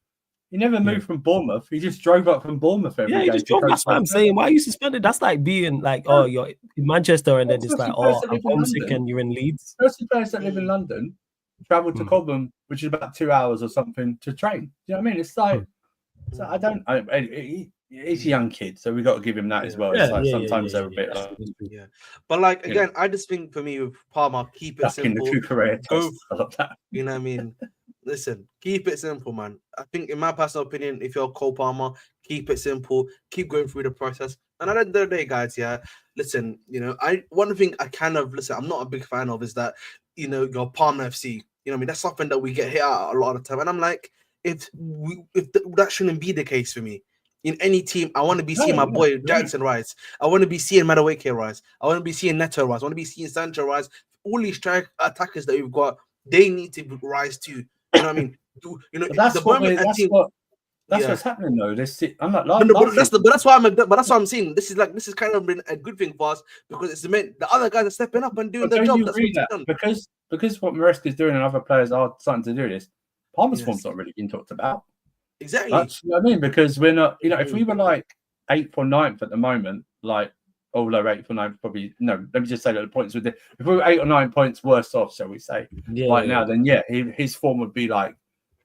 he never moved from Bournemouth. He just drove up from Bournemouth every day. Yeah, he just drove. That's what I'm saying. Why are you suspended? That's like being like, oh, you're in Manchester and then it's like, oh, I'm homesick and you're in Leeds. Most players that live in London travel to Cobham, which is about 2 hours or something, to train. Do you know what I mean? It's like, he's a young kid, so we got to give him that as well. It's like sometimes they're a bit. But like again, I just think for me with Palmer, keep it simple. You know what I mean? Listen, keep it simple, man. I think, in my personal opinion, if you're Cole Palmer, keep it simple. Keep going through the process. And at the end of the day, guys, listen. One thing I'm not a big fan of is that your Palmer FC. You know what I mean? That's something that we get hit at a lot of the time, and I'm like, if that shouldn't be the case for me. In any team, I want to be seeing my boy Jackson rise. I want to be seeing Madueke rise. I want to be seeing Neto rise. I want to be seeing Sancho rise. All these attackers that we've got, they need to rise too. You know what I mean? That's what's happening though. That's why I'm saying this is kind of been a good thing for us because it's meant the other guys are stepping up and doing their job. Because what Maresca is doing and other players are starting to do this. Palmer's form's not really being talked about. Exactly. That's what I mean, because we're not, if we were like 8th or 9th at the moment, although 8th or 9th probably, no, let me just say that the points if we were 8 or 9 points worse off, shall we say, now, then his form would be like,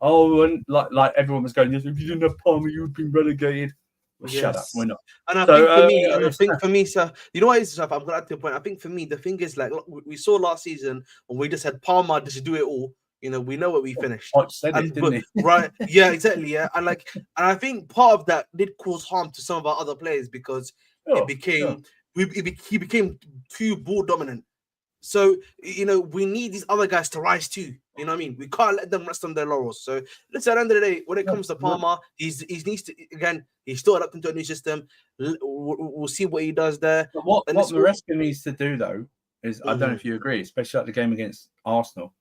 and like everyone was going, if you didn't have Palmer, you would be relegated. Well, shut up, we're not. And I think for me, sir, you know what is stuff? I'm gonna add to the point. I think for me, the thing is, like we saw last season when we just had Palmer just do it all. You know, we know what we finished. Hodge said it, didn't he? Right? Yeah, exactly. Yeah, and I think part of that did cause harm to some of our other players because it became he became too ball dominant. So you know, we need these other guys to rise too. You know what I mean? We can't let them rest on their laurels. So listen, at the end of the day, when it comes to Palmer, he needs to again. He's still adapting to a new system. We'll see what he does there. But what Maresca needs to do though is, I don't know if you agree, especially at the game against Arsenal.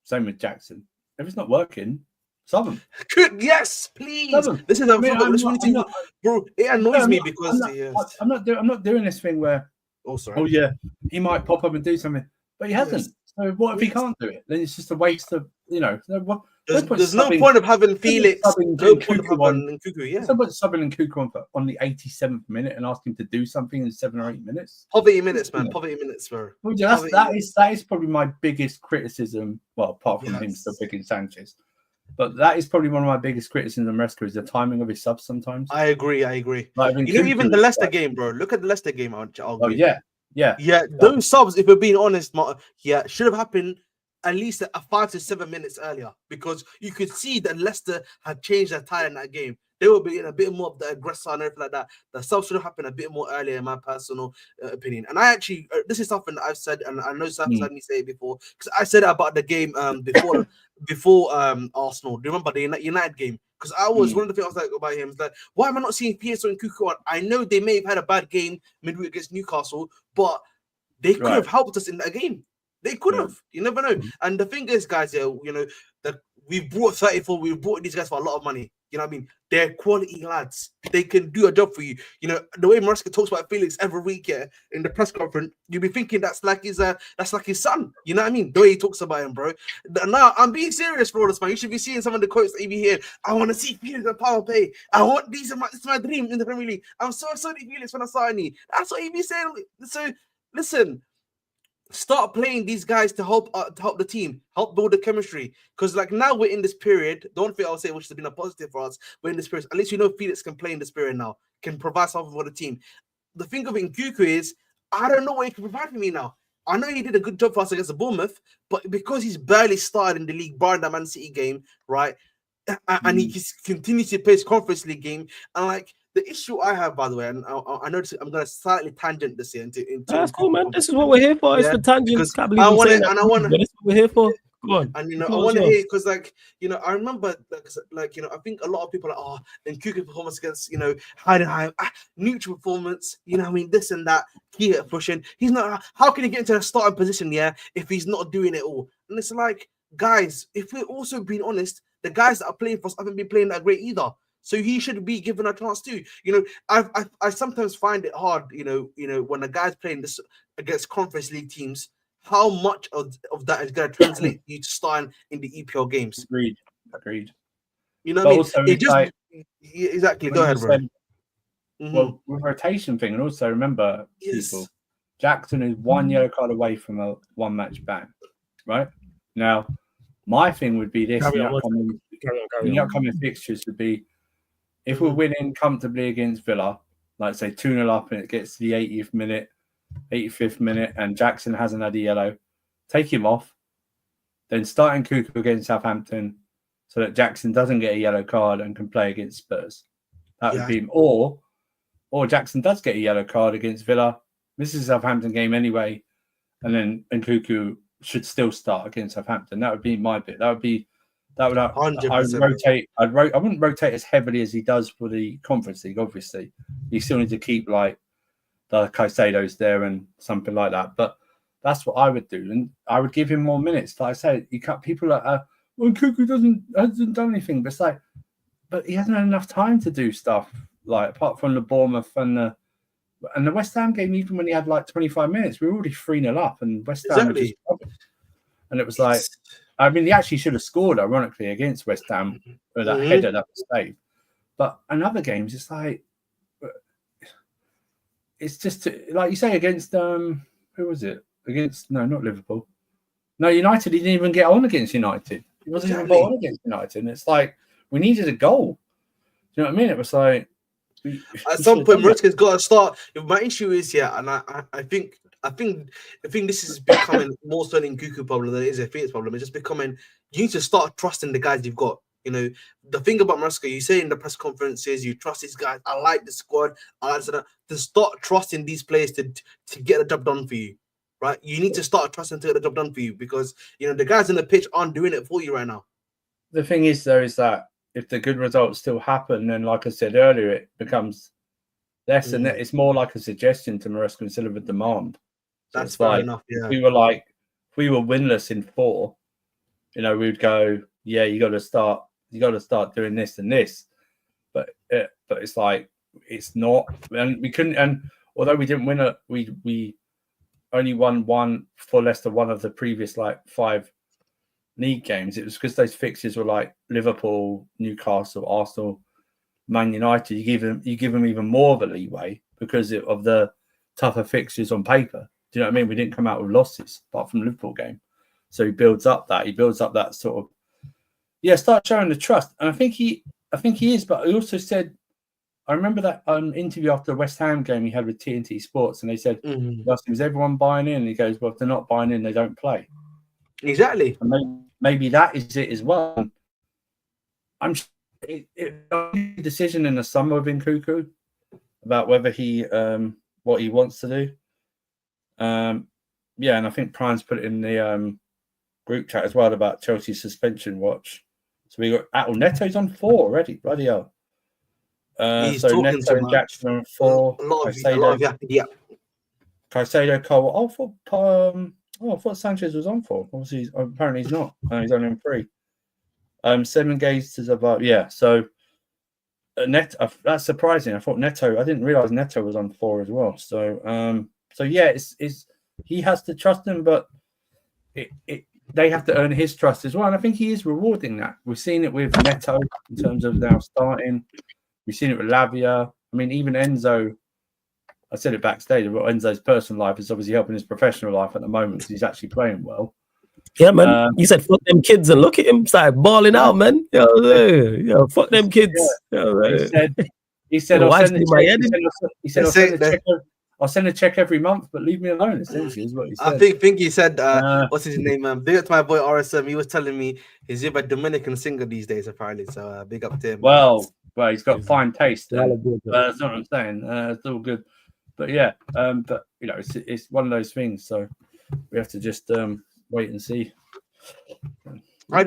Same with Jackson. If it's not working, sub him. Yes, please. This is bro. It annoys me because I'm not doing this thing where he might pop up and do something, but he hasn't. So what if he can't do it? Then it's just a waste of There's no point of having Felix. No point of having Nkuku. Yeah. Somebody subbing Nkuku on the 87th minute and asking him to do something in 7 or 8 minutes. Poverty minutes, man. Poverty minutes, bro. Well, that is probably my biggest criticism. Well, apart from him still picking Sanchez, but that is probably one of my biggest criticisms of Maresca is the timing of his subs. Sometimes I agree. Like, even the Leicester game, bro. Look at the Leicester game. Yeah. Those subs, if we're being honest, should have happened at least 5 to 7 minutes earlier because you could see that Leicester had changed their tire in that game. They were being a bit more of the aggressor and everything like that. The subs should have happened a bit more earlier, in my personal opinion. And I actually, this is something that I've said, and I know Sam's had me say it before because I said it about the game before Arsenal. Do you remember the United game? Because I was one of the things I was like about him is like, why am I not seeing Pietro and Nkuku on? I know they may have had a bad game midweek against Newcastle, but they could have helped us in that game. They could have. You never know. And the thing is, guys, you know, that we've brought 34, we've brought these guys for a lot of money. You know what I mean? They're quality lads. They can do a job for you. You know, the way Maresca talks about Felix every week in the press conference, you'll be thinking that's like his son. You know what I mean? The way he talks about him, bro. Now, I'm being serious for all this, man. You should be seeing some of the quotes that you be hearing. I want to see Felix and power play. I want this is my dream in the Premier League. I'm so excited Felix when I saw any. That's what he be saying. So, listen. Start playing these guys to help the team, help build the chemistry. Because like now we're in this period. The one thing I'll say, which has been a positive for us, we're in this period. At least you know Felix can play in this period now, can provide something for the team. The thing of Nkuku is, I don't know what he can provide for me now. I know he did a good job for us against the Bournemouth, but because he's barely started in the league, barring the Man City game, right? And he continues to play his Conference League game, and like. The issue I have, by the way, and I noticed I'm going to slightly tangent this here into that's cool, man. This is what we're here for. It's for tangents. I want it, and I want. This is what we're here for. Go on. And you know, I want to hear because, like, you know, I remember, like, you know, I think a lot of people are like, in Nkuku performance against, you know, Heidenheim, neutral performance. You know, I mean, this and that. He pushing. He's not. How can he get into a starting position? If he's not doing it all, and it's like, guys, if we're also being honest, the guys that are playing for us haven't been playing that great either. So he should be given a chance too. You know, I sometimes find it hard, you know, when a guy's playing this against Conference League teams, how much of that is going to translate you to starting in the EPL games. Agreed. You know what I mean? It just exactly. Go ahead, bro. Well, with rotation thing, and also remember, people, Jackson is 1 yellow card away from a 1 match ban, right? Now, my thing would be this: the upcoming fixtures would be. If we're winning comfortably against Villa, like say 2-0 up and it gets to the 80th minute, 85th minute, and Jackson hasn't had a yellow, take him off, then start Nkuku against Southampton so that Jackson doesn't get a yellow card and can play against Spurs. That would be, or Jackson does get a yellow card against Villa, misses a Southampton game anyway, and then Nkuku should still start against Southampton. That would be my bit. I would rotate. I wouldn't rotate as heavily as he does for the Conference League. Obviously, you still need to keep like the Caicedos there and something like that. But that's what I would do, and I would give him more minutes. Like I said, you cut people like, well, Nkuku hasn't done anything, but it's like, but he hasn't had enough time to do stuff. Like apart from the Bournemouth and the West Ham game, even when he had like 25 minutes, we were already 3-0 up, and West Ham were just and it was like. I mean, he actually should have scored, ironically, against West Ham with that header that was saved. But in other games, it's like, it's just, like you say, against, who was it? Against, no, not Liverpool. No, United, he didn't even get on against United. He wasn't even got on against United. And it's like, we needed a goal. Do you know what I mean? It was like... At some point, Maresca's got to start. My issue is, and I think I think this is becoming more so an Nkuku problem than it is a Phoenix problem. It's just becoming, you need to start trusting the guys you've got. You know, the thing about Maresca, you say in the press conferences, you trust these guys. I like the squad. I like that. To start trusting these players to get the job done for you, right? You need to start trusting to get the job done for you, because you know the guys on the pitch aren't doing it for you right now. The thing is, though, is that if the good results still happen, then like I said earlier, it becomes less and it's more like a suggestion to Maresca instead of a demand. So that's fair enough. Yeah, if we were winless in 4, you know, we'd go, yeah, you got to start doing this and this, but it's like it's not, and we couldn't, and although we didn't win we only won one for less than one of the previous like 5 league games. It was because those fixtures were like Liverpool, Newcastle, Arsenal, Man United. You give them even more of a leeway because of the tougher fixtures on paper. Do you know what I mean? We didn't come out with losses apart from the Liverpool game, so he builds up that sort of, yeah, start showing the trust. And I think he is. But he also said, I remember that interview after the West Ham game he had with TNT Sports, and they said, "Was everyone buying in?" And he goes, "Well, if they're not buying in, they don't play." Exactly. And maybe that is it as well. I'm a decision in the summer of Nkuku about whether he what he wants to do. Yeah, and I think Prime's put it in the group chat as well about Chelsea's suspension watch. So we got Neto's on 4 already. Bloody hell. So Neto and Jackson on 4. A lot of yeah. Caicedo, Cole. I thought Sanchez was on 4. Obviously, apparently he's not. He's only on 3. 7 games is about, yeah. So Neto, that's surprising. I thought Neto. I didn't realize Neto was on 4 as well. So yeah, it's he has to trust him, but they have to earn his trust as well. And I think he is rewarding that. We've seen it with Neto in terms of now starting. We've seen it with Lavia. I mean, even Enzo. I said it backstage, but Enzo's personal life is obviously helping his professional life at the moment because he's actually playing well. Yeah, man. You said fuck them kids and look at him, started balling out, man. Yo, fuck them kids. Yeah, he said, I'll send a check every month, but leave me alone. Essentially, is what he said. I think he said, what's his name? Big up to my boy RSM. He was telling me he's with a Dominican singer these days, apparently. So big up to him. Well, he's got fine taste. That's not what I'm saying. It's all good, but yeah, but you know, it's one of those things. So we have to just wait and see. I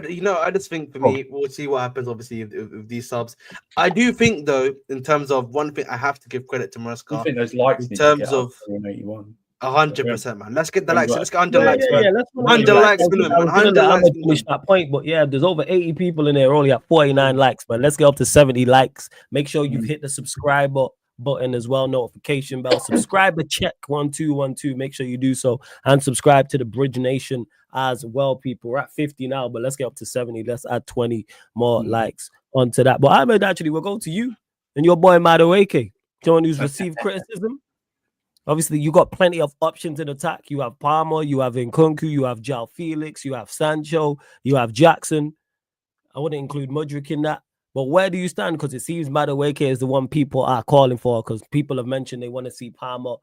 just think for me, we'll see what happens. Obviously, with these subs, I do think though, in terms of one thing, I have to give credit to Maresca. I think those likes in terms of 181. 100%, man. Let's get the likes. Let's get 100 likes, man. Yeah, 100 likes, man. 100 likes. Finish that point, but yeah, there's over 80 people in there. Only at 49 likes, man. Let's get up to 70 likes. Make sure you've hit the subscribe button as well, notification bell, subscribe, check 1212. Make sure you do so, and subscribe to the Bridge Nation as well, people. We're at 50 now, but let's get up to 70. Let's add 20 more likes onto that. But Ahmed, actually, we'll go to you and your boy Madueke, someone who's received criticism. Obviously, you got plenty of options in attack. You have Palmer, you have Nkunku, you have João Felix, you have Sancho, you have Jackson. I wouldn't include Mudryk in that. But where do you stand? Because it seems Madueke is the one people are calling for, because people have mentioned they want to see Palmer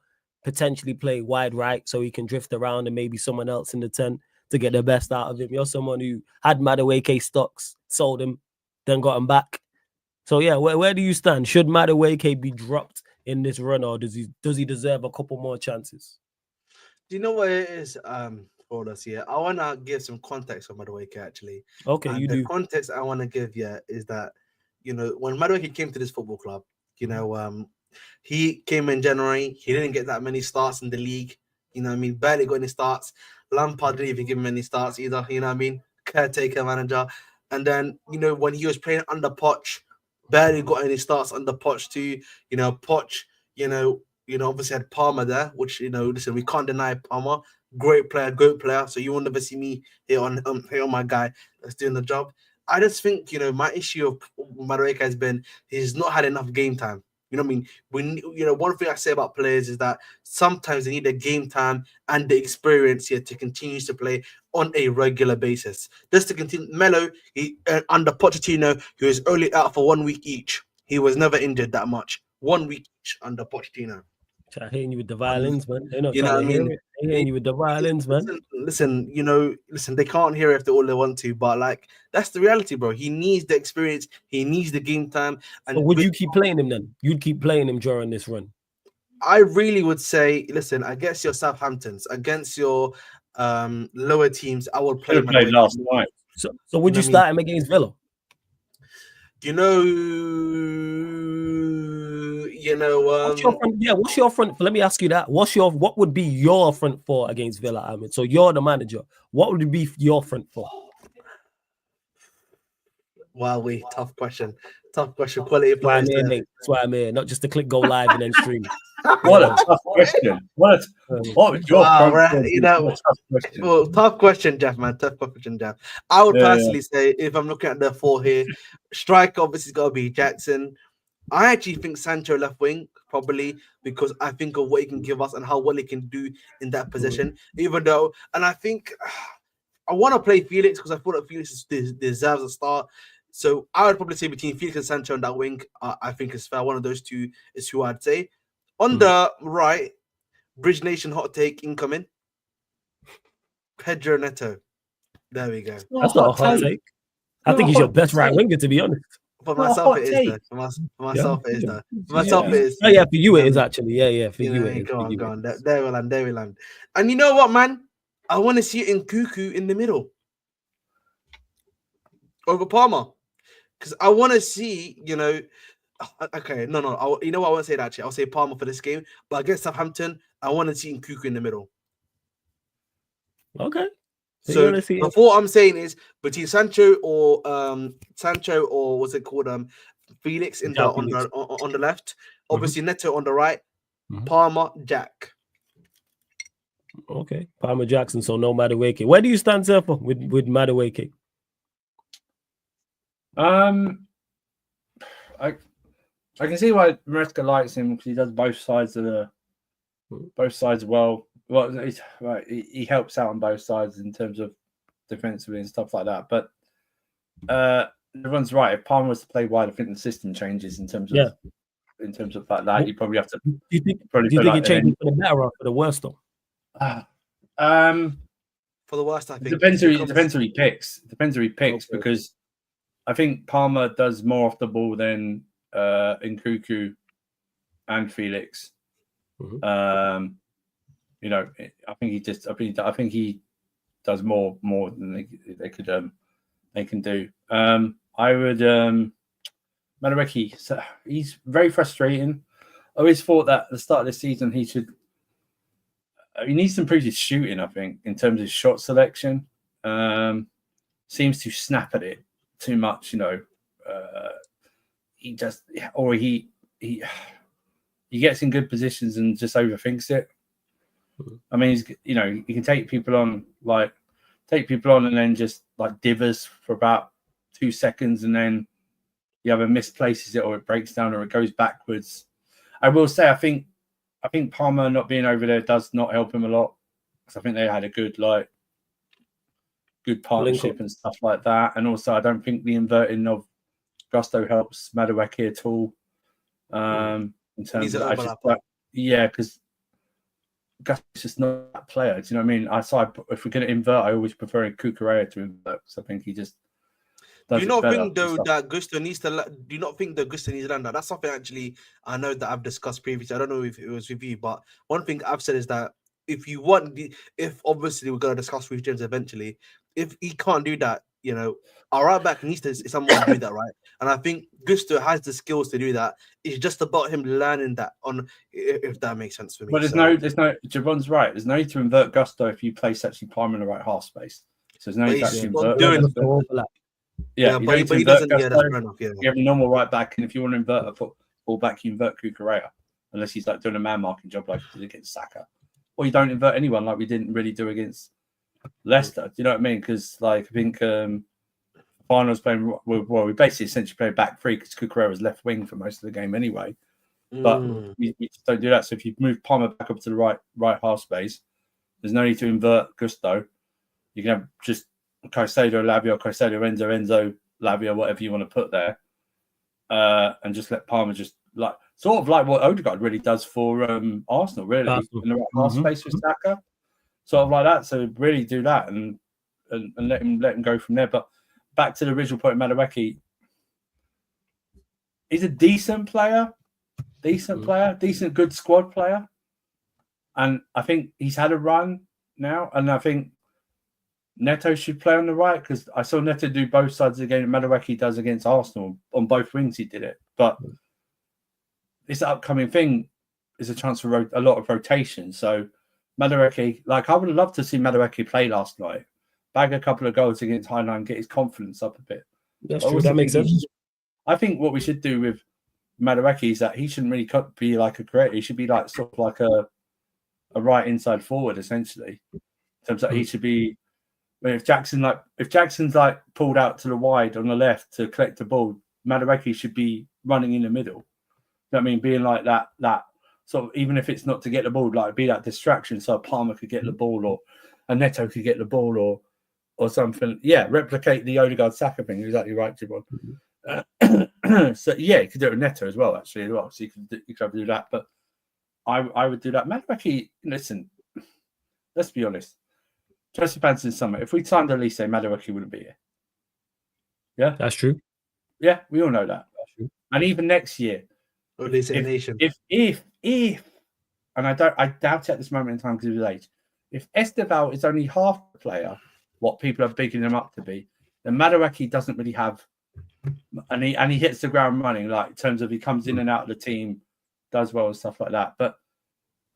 potentially play wide right so he can drift around and maybe someone else in the 10 to get the best out of him. You're someone who had Madueke stocks, sold him, then got him back. So yeah, where do you stand? Should Madueke be dropped in this run, or does he deserve a couple more chances? Do you know what it is for us here? I want to give some context on Madueke, actually. Okay, you the do. Context I want to give is that, you know, when Madueke came to this football club, you know, he came in January. He didn't get that many starts in the league. You know what I mean? Barely got any starts. Lampard didn't even give him any starts either. You know what I mean? Caretaker manager. And then, you know, when he was playing under Poch, barely got any starts under Poch too. You know, Poch, you know, obviously had Palmer there, which, you know, listen, we can't deny Palmer. Great player, good player. So you will never see me here on my guy that's doing the job. I just think, you know, my issue of Madueke has been he's not had enough game time. You know what I mean? One thing I say about players is that sometimes they need the game time and the experience here to continue to play on a regular basis. Just to continue, Melo, under Pochettino, he was only out for 1 week each. He was never injured that much. 1 week each under Pochettino. Try hitting you with the violins, man. They're not You know trying what to I hear mean? it. They're hitting you with the violins, man. Listen, listen, they can't hear if they all they want to, but like that's the reality, bro. He needs the experience, he needs the game time. So would you keep playing him then? You'd keep playing him during this run. I really would say, listen, against your Southamptons, against your lower teams, I would play him last night. So would you start him against Villa? What's your front? Yeah, what's your front? Let me ask you that. What would be your front four against Villa, Ahmed? So you're the manager. What would be your front four? Wow, tough question. Quality players. That's why I'm here, not just to click go live and then stream. What a tough question. What was your front four? Tough question, Jeff, man. Tough question, Jeff. I would personally say, if I'm looking at the four here, striker obviously got to be Jackson. I actually think Sancho left wing, probably, because I think of what he can give us and how well he can do in that position. Even though, and I think I want to play Felix because I thought that Felix deserves a start. So I would probably say between Felix and Sancho on that wing, I think it's fair. One of those two is who I'd say. On the right, Bridge Nation hot take incoming. Pedro Neto. There we go. That's not a hot take. I think he's your best right winger, to be honest. For myself, it is though. For myself, it is though. For myself, it is. Oh yeah, for you it is actually. Yeah. For you, it is. Go on. There we land. And you know what, man? I want to see it in Cuckoo in the middle over Palmer, because I want to see, okay, no. You know what? I won't say that actually. I'll say Palmer for this game, but against Southampton, I want to see Cuckoo in the middle. Okay. So what I'm saying is between Sancho or what's it called? Felix on the left, obviously Neto on the right, Palmer, Jack. Okay, Palmer, Jackson. So no Madueke. Where do you stand, sir, with Madueke? I can see why Maresca likes him because he does both sides well. Well, he helps out on both sides in terms of defensively and stuff like that. But everyone's right. If Palmer was to play wide, I think the system changes in terms of like that. You probably have to. Do you think it changes for the better or for the worse though? For the worst, I think. It depends who he picks. Because I think Palmer does more off the ball than Nkunku and Felix. I think he does more than they can do. I would Madueke. So he's very frustrating. I always thought that at the start of the season he needs to improve his shooting. I think in terms of shot selection, seems to snap at it too much. He just he gets in good positions and just overthinks it. I mean, he can take people on and then just like divers for about 2 seconds, and then he either misplaces it or it breaks down or it goes backwards. I will say, I think Palmer not being over there does not help him a lot, because I think they had a good partnership and stuff like that. And also, I don't think the inverting of Gusto helps Madueke at all. In terms of because Gusto's just not that player. Do you know what I mean? If we're going to invert, I always prefer Cucurella to invert, because I think he just. Do you not think though that Gusto needs to? Do you not think that Gusto needs to learn that? That's something actually I know that I've discussed previously. I don't know if it was with you, but one thing I've said is that if obviously we're going to discuss with James eventually, if he can't do that, our right back needs to someone do that, right? And I think Gusto has the skills to do that. It's just about him learning that if that makes sense for me. But there's no. Javon's right. There's no need to invert Gusto if you place actually Palmer in the right half space. So there's no need to actually invert. But he doesn't. Yeah, that's fair enough. Yeah. You have a normal right back, and if you want to invert a full back, you invert Cucurella, unless he's like doing a man marking job like he did against Saka, or you don't invert anyone like we didn't really do against Leicester. Do you know what I mean? Because I think finals playing we basically essentially played back three because Cucurella was left wing for most of the game anyway. But we just don't do that. So if you move Palmer back up to the right half space, there's no need to invert Gusto. You can have just Caicedo, Lavia, Caicedo, Enzo, Lavia, whatever you want to put there, and just let Palmer just like sort of like what Odegaard really does for Arsenal, really, Arsenal. in the right half space with Saka, sort of like that. So really do that and let him go from there. But back to the original point, Madueke, he's a decent player, decent, good squad player, and I think he's had a run now, and I think Neto should play on the right because I saw Neto do both sides again. Madueke does against Arsenal on both wings. He did it, but this upcoming thing is a chance for a lot of rotation. So Madueke, like I would have loved to see Madueke play last night, bag a couple of goals against Highline, get his confidence up a bit. That's true. That makes sense. I think what we should do with Madueke is that he shouldn't really be like a creator. He should be like sort of like a right inside forward, essentially. In terms of he should be. If Jackson's like pulled out to the wide on the left to collect the ball, Madueke should be running in the middle. You know what I mean? Being like that sort of, even if it's not to get the ball, like be that distraction so Palmer could get the ball or a Neto could get the ball or something. Yeah, replicate the Odegaard Saka thing. You're exactly right, Jibon. So yeah, you could do it with Neto as well, actually, as well. So you could do that. But I would do that. Madueke, listen, let's be honest. Chelsea fans in summer, if we signed Elise, Madueke wouldn't be here. Yeah, that's true. Yeah, we all know that. That's true. And even next year, Elise Nation. If and I doubt it at this moment in time because of his age. If Esteval is only half the player, what people are bigging him up to be, then Madueke doesn't really have, and he hits the ground running, like in terms of he comes in and out of the team, does well and stuff like that. But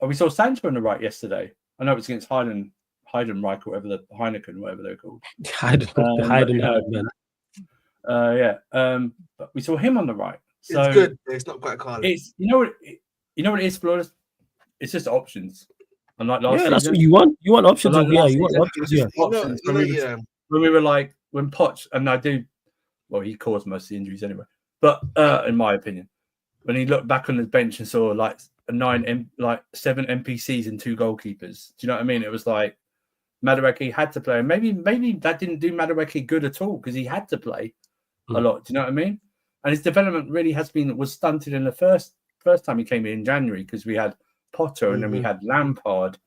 we saw Sancho on the right yesterday. I know it was against Heidenreich or whatever whatever they're called. Heidenreich. But we saw him on the right. So it's good. It's not quite clear. It's you know what it is, Flores. It's just options. Unlike last season, that's what you want. You want options. You want options. Yeah. Options. When we were like when Poch and I do, well, he caused most of the injuries anyway. But in my opinion, when he looked back on his bench and saw like 7 NPCs and 2 goalkeepers, do you know what I mean? It was like Madueke had to play. Maybe that didn't do Madueke good at all because he had to play a lot. Do you know what I mean? And his development really was stunted in the first time he came in January because we had Potter and then we had Lampard,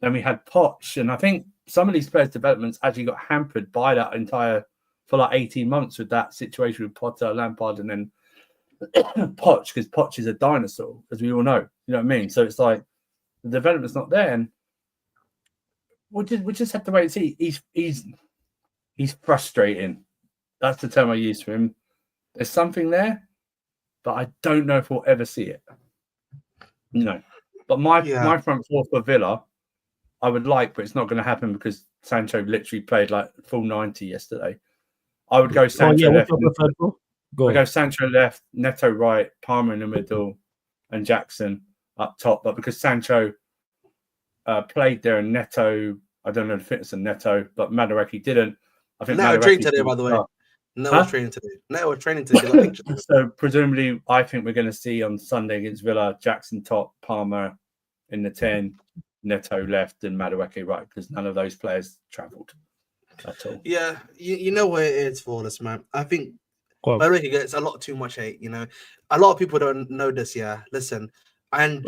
then we had Poch, and I think some of these players' developments actually got hampered by that for like 18 months with that situation with Potter, Lampard, and then Poch because Poch is a dinosaur, as we all know. You know what I mean? So it's like the development's not there, and we just have to wait and see. He's frustrating. That's the term I use for him. There's something there, but I don't know if we'll ever see it. But my front four for Villa, I would like, but it's not going to happen because Sancho literally played like full 90 yesterday. I would go Sancho left. Go Sancho left, Neto right, Palmer in the middle, and Jackson up top. But because Sancho played there and Neto, I don't know the fitness of Neto, but Madueke didn't. I think Neto trained today, by the way. Neto was training today. So presumably, I think we're going to see on Sunday against Villa, Jackson top, Palmer in the 10, Neto left, and Madueke right, because none of those players travelled at all. Yeah, you know where it is for this, man. I think Madueke gets a lot too much hate. A lot of people don't know this. Yeah, listen, and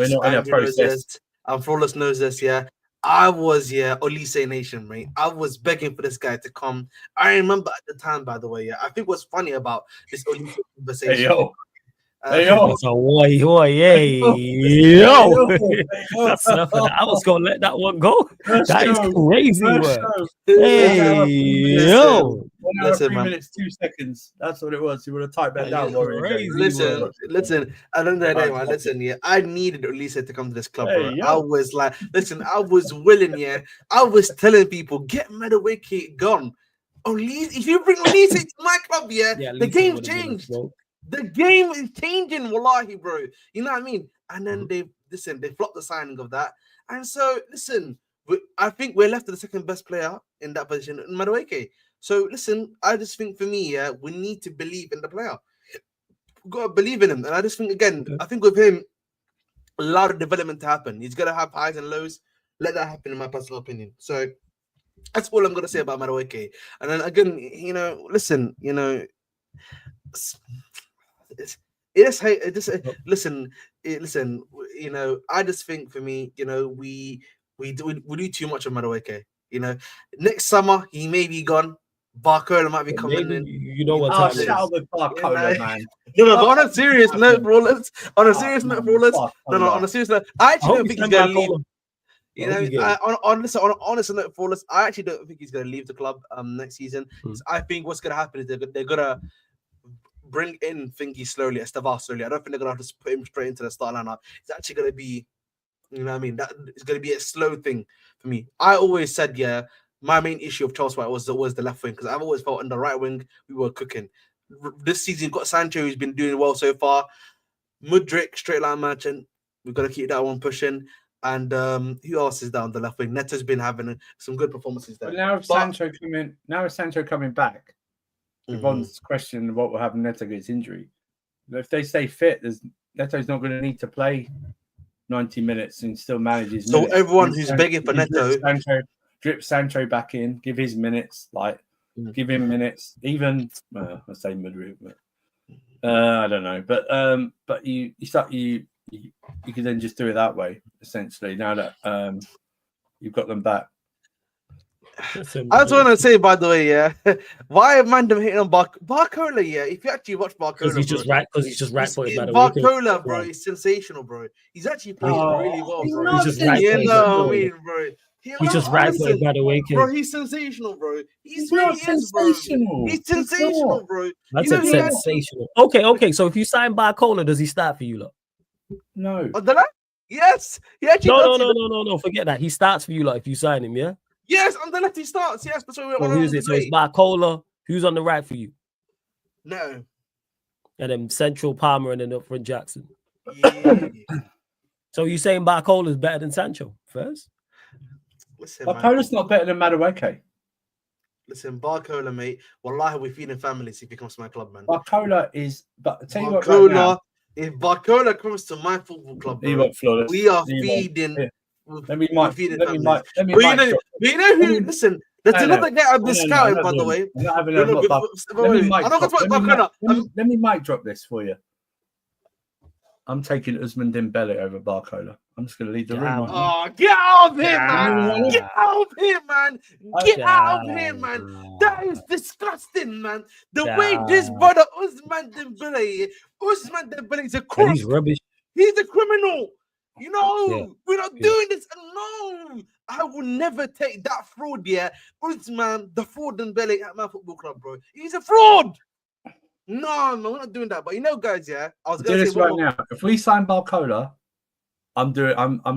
Flawless knows this. Yeah. I was, Olise Nation, mate. I was begging for this guy to come. I remember at the time, by the way, I think what's funny about this Olise conversation. Hey, yo. That's a That's enough of that. I was going to let that one go. That is crazy work. Hey, yo. 1 hour, 3 minutes, 2 seconds. That's what it was. You would have typed that down. Listen. At the end of the day, man, listen, I needed Olise to come to this club, bro. I was like, I was willing, I was telling people, get Madueke gone. Olise, if you bring Olise to my club, the game's changed. The game is changing, wallahi, bro. You know what I mean? And then they flopped the signing of that. And so, I think we're left with the second best player in that position, Madueke. So, I just think for me, we need to believe in the player. We've got to believe in him. And I just think, again, I think with him, a lot of development to happen. He's going to have highs and lows. Let that happen, in my personal opinion. So, that's all I'm going to say about Madueke. And then, again, Listen. You know, I just think for me, you know, we do too much of Madueke. You know, next summer he may be gone. Barcola might be coming Maybe in. you know what's Oh, happening. shout out with Barcola, man. No, but on a serious note, Rollers. On a serious note, Rollers. Barcola. No, on a serious note, I I actually hope don't you think he's sign going to leave. Barcola. You I hope know, you get it. on an honest note, Rollers, I actually don't think he's going to leave the club next season. I think what's going to happen is they're going to bring in Thingy slowly, Estevar slowly. I don't think they're going to have to put him straight into the start lineup. It's actually going to be, you know what I mean? That it's going to be a slow thing for me. I always said, yeah, my main issue of Charles White was the left wing, because I've always felt on the right wing we were cooking. This season, you've got Sancho, who's been doing well so far. Mudryk, straight line merchant. We've got to keep that one pushing. And who else is down the left wing? Neto's been having some good performances there. But now if Sancho coming back, Yvonne's question what will happen Neto gets injury. If they stay fit, Neto's not going to need to play 90 minutes and still manage his minutes. So everyone who's begging for Neto, drip Sancho back in, give his minutes, give him minutes. Even I say Madrid, but I don't know. But you can then just do it that way essentially. Now that you've got them back. I just want to say, by the way, yeah, why am Mandem hitting on Barcola? Yeah, if you actually watch Barcola, because he's just right. Because he's just right for it. Barcola, bro, is sensational, bro. He's actually playing really well, bro. He's just right. You know what I mean, bro? He's just right for it, by the way, bro. He's sensational, bro. He's not sensational. He's sensational, bro. That's sensational. Okay. So if you sign Barcola, does he start for you, lot? No. Yes. No. Forget that. He starts for you, lot, if you sign him, yeah. Yes, on the left he starts. Yes, but so who's it? So it's Barcola. Who's on the right for you? No. And then Central Palmer and then up front Jackson. Yeah. So you saying Barcola is better than Sancho first? Listen, Barcola's not better than Madueke. Listen, Barcola, mate. Wallahi, we're feeding families if he comes to my club, man. Barcola is, but I tell you what, Barcola, right now, if Barcola comes to my football club, bro, we are feeding. Let me mic. You know who? Listen, there's another guy I'm discounting, by the way. Let me mic drop this for you. I'm taking Ousmane Dembele over Barcola. I'm just going to leave the room. Oh, get out of here, man! Get out of here, man! Get out of here, man! That is disgusting, man. The way this brother Ousmane Dembele is a criminal. He's rubbish. He's a criminal. You know, we're not doing this. No, I will never take that fraud. Yeah, Ousmane, the fraud Dembele at my football club, bro. He's a fraud. No, we're not doing that. But you know, guys, yeah, I was going to say right now. If we sign Barcola, I'm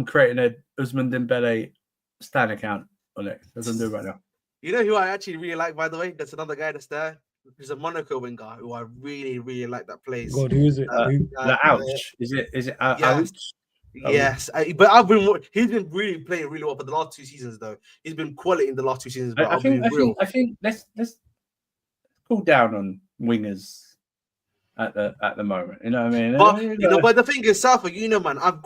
creating a Ousmane Dembele Stan account on it. That's what I'm doing right now. You know who I actually really like, by the way? There's another guy that's there. He's a Monaco winger who I really, really like that plays. God, who is it? Ouch. Is it Ouch? Yes, but he's been really playing really well for the last 2 seasons, though. He's been quality in the last 2 seasons. But I think let's cool down on wingers at the moment. You know what I mean? But the thing is, Safa, you know, man, I've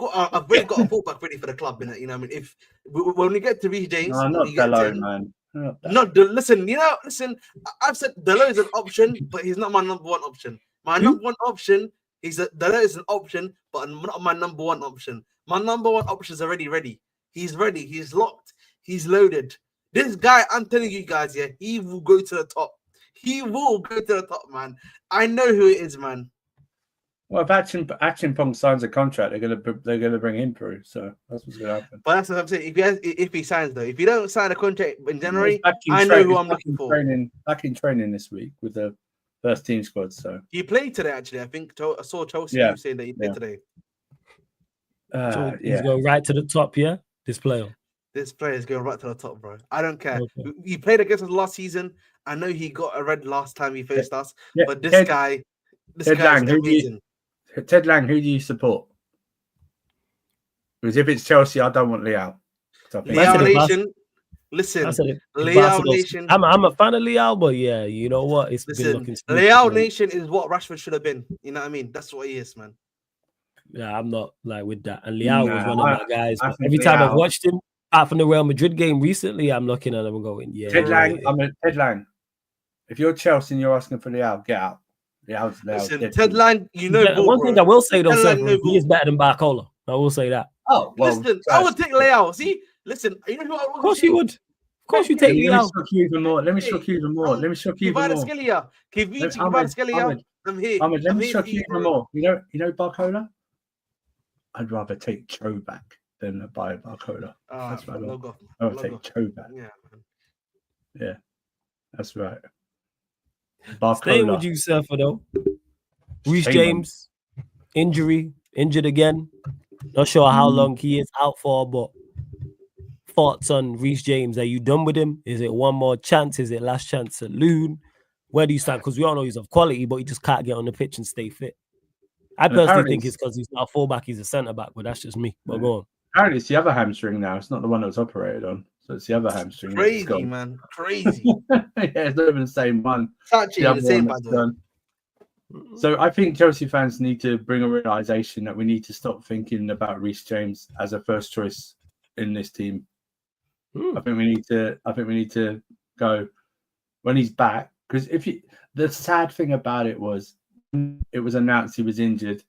really got a fullback ready for the club. You know what I mean? If when we get to Reece James, not Delo, man. Listen. I've said Delo is an option, but he's not my number one option. My number one option. Delo is an option, but not my number one option. My number one option is already ready. He's ready. He's locked. He's loaded. This guy, I'm telling you guys, yeah, he will go to the top. He will go to the top, man. I know who it is, man. Well, if Achimpong signs a contract, they're gonna bring him through. So that's what's gonna happen. But that's what I'm saying. If he signs, though, if you don't sign a contract in January, I know who I'm looking for. Back in training this week with the first team squad. So he played today. Actually, I think I saw Chelsea saying that he played today. So he's going right to the top. Yeah, this player is going right to the top, bro. I don't care. Okay. He played against us last season. I know he got a red last time he faced us, but this guy is amazing. Ted Lang, who do you support? Because if it's Chelsea, I don't want Leao. Leao Nation. Listen, Leao Nation. I'm a fan of Leao, but yeah, you know what? It's been looking. Leao Nation is what Rashford should have been. You know what I mean? That's what he is, man. Yeah, I'm not like with that. And Leao was one of my guys. Every time I've watched him, apart from the Real Madrid game recently, I'm looking at him and going, yeah. Ted Lang. If you're Chelsea and you're asking for Leao, get out. Yeah, Listen, Ted Line, One thing I will say though, Ted Seth, Line, no he is better than Barcola. I will say that. Oh, well, listen, I would take Leao. See, listen, you know who I would Of course you would. Of course you take Let me Leao. shock you even more. Let me shock you even more. Let me shock you even more. I'm here. Ahmed, let me shock you even more. You know Barcola? I'd rather take Cho back than buy Barcola. That's right. I would take Cho back. Yeah, that's right. Barcola. Staying with you, Surfer, though. Reece James, injured again. Not sure how long he is out for, but thoughts on Reece James? Are you done with him? Is it one more chance? Is it last chance saloon? Where do you stand? Because we all know he's of quality, but he just can't get on the pitch and stay fit. I personally think it's because he's not a fullback, he's a centre back, but that's just me. But go on. Apparently, it's the other hamstring now. It's not the one that was operated on. So it's the other hamstring. Crazy, man. Crazy. Yeah, it's not even the same one. It's actually the same, by the way. So I think Chelsea fans need to bring a realization that we need to stop thinking about Reece James as a first choice in this team. I think we need to go when he's back, because the sad thing about it was announced he was injured.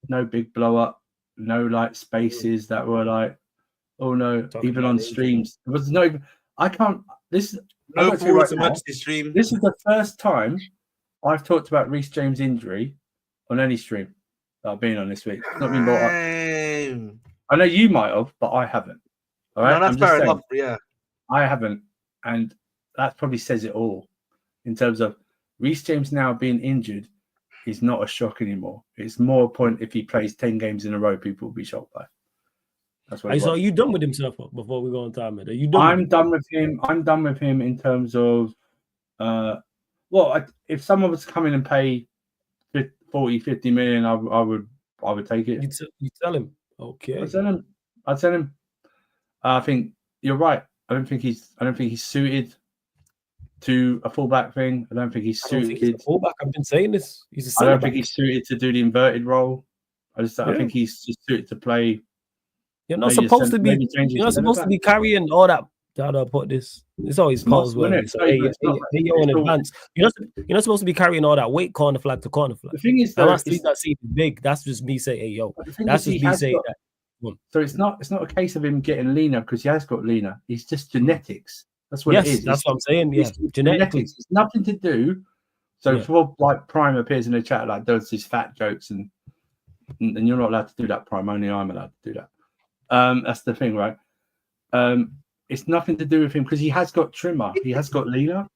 No big blow up, no like spaces that were like, oh no, even on streams. It was no even I can't this no forward to match this stream. This is the first time I've talked about Reece James' injury on any stream that I've been on this week. It's not been brought up. I know you might have, but I haven't. All right, no, that's fair enough. Yeah, I haven't, and that probably says it all in terms of Reece James now being injured is not a shock anymore. It's more a point if he plays 10 games in a row, people will be shocked by. That's what. So are you done with himself before we go on time? Are you done? I'm done with him. I'm done with him in terms of, if someone was to come in and pay 40, 50 million, I would take it. You tell him, okay. I'd tell him. I think you're right. I don't think he's suited to a fullback thing. I don't think he's suited. He's a fullback. I've been saying this. I don't think he's suited to do the inverted role. I think he's just suited to play. You're not supposed to be. You're not supposed to be carrying all that. How do I put this? It's always calls well. So in advance. You're not supposed to be carrying all that weight corner flag to corner flag. The thing is, that seat is big. That's just me saying, hey yo. That's just me saying that. So it's not a case of him getting leaner because he has got leaner. It's just genetics. That's what it is. That's what I'm saying. Yeah, genetics. It's nothing to do. So for like Prime appears in the chat like does his fat jokes and you're not allowed to do that, Prime. Only I'm allowed to do that. That's the thing, right? It's nothing to do with him because he has got trimmer. He has got leaner.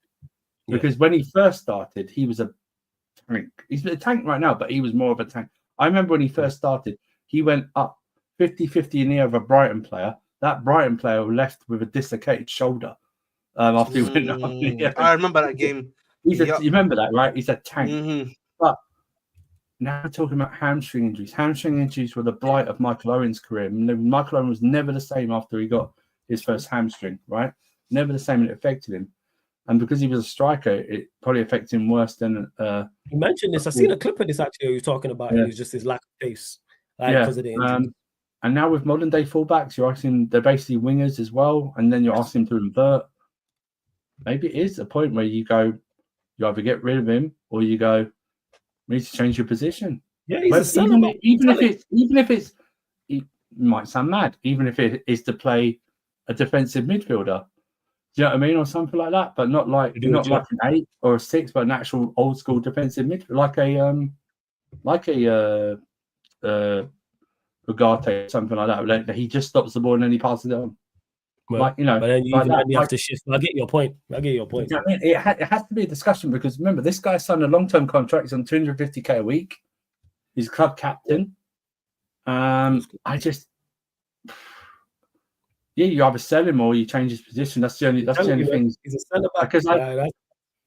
Because when he first started, he was a tank. He's a tank right now, but he was more of a tank. I remember when he first started, he went up 50-50 in the air of a Brighton player. That Brighton player left with a dislocated shoulder after he went up. I remember that game. You remember that, right? He's a tank. But now we're talking about hamstring injuries. Hamstring injuries were the blight of Michael Owen's career. Michael Owen was never the same after he got his first hamstring, right? Never the same, and it affected him. And because he was a striker, it probably affected him worse than. You mentioned this. I've seen a clip of this actually. He was talking about it. It was just his lack of pace, because of the injury. And now with modern day fullbacks, you're asking they're basically wingers as well, and then you're asking to invert. Maybe it is a point where you go, you either get rid of him or you go, we need to change your position. Yeah, he's even if it's, it might sound mad, even if it is to play a defensive midfielder. Do you know what I mean, or something like that? But not like like an 8 or a 6, but an actual old school defensive midfielder, like a Ugarte, something like that. Like, he just stops the ball and then he passes it on. Well, but then you have to shift. I get your point. You know what I mean? It has to be a discussion because remember, this guy signed a long-term contract. He's on 250k a week. He's club captain. You either sell him or you change his position. That's the only thing. He's a centre back.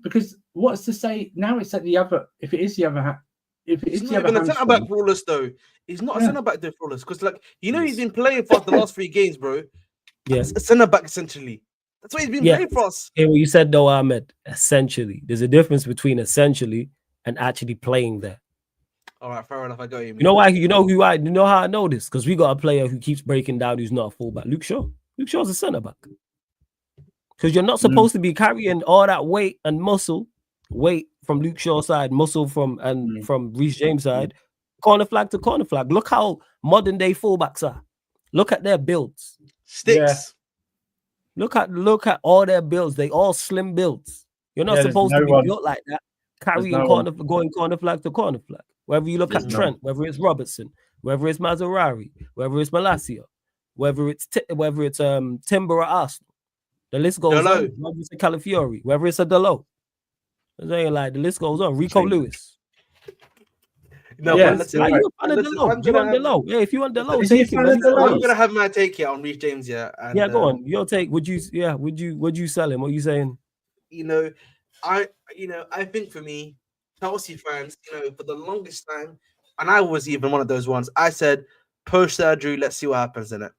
Because what's to say now? It's at the other. If it is the other. If it is he's the not other even a centre back for us, though. He's not a centre back there for us because, he's been playing for us the last 3 games, bro. Yes, a centre back essentially. That's what he's been playing for us. Hey, what you said though, Ahmed. Essentially, there's a difference between essentially and actually playing there. All right, fair enough. I got you. You know why? You know how I know this? Because we got a player who keeps breaking down who's not a fullback. Luke Shaw. Luke Shaw's a centre back. Because you're not supposed to be carrying all that weight and muscle from Luke Shaw's side, Muscle from Reece James' side, corner flag to corner flag. Look how modern day fullbacks are. Look at their builds. Sticks. Look at all their builds. They all slim builds. You're not supposed to be built like that. Carrying going corner flag to corner flag. Whether you look at Trent, whether it's Robertson, whether it's Mazzarari, whether it's Malacia, whether it's Timber or Arsenal. The list goes on. Whether it's a Calafiori, whether it's a Dalot. I'm saying, like, the list goes on. Rico Lewis. No, but listen, you want Dalot? Yeah, if you want Dalot, take him. I'm gonna have my take here on Reece James. Yeah, and, go on. Your take. Would you sell him? What are you saying? I think for me, Chelsea fans, for the longest time, and I was even one of those ones. I said post surgery, let's see what happens in it.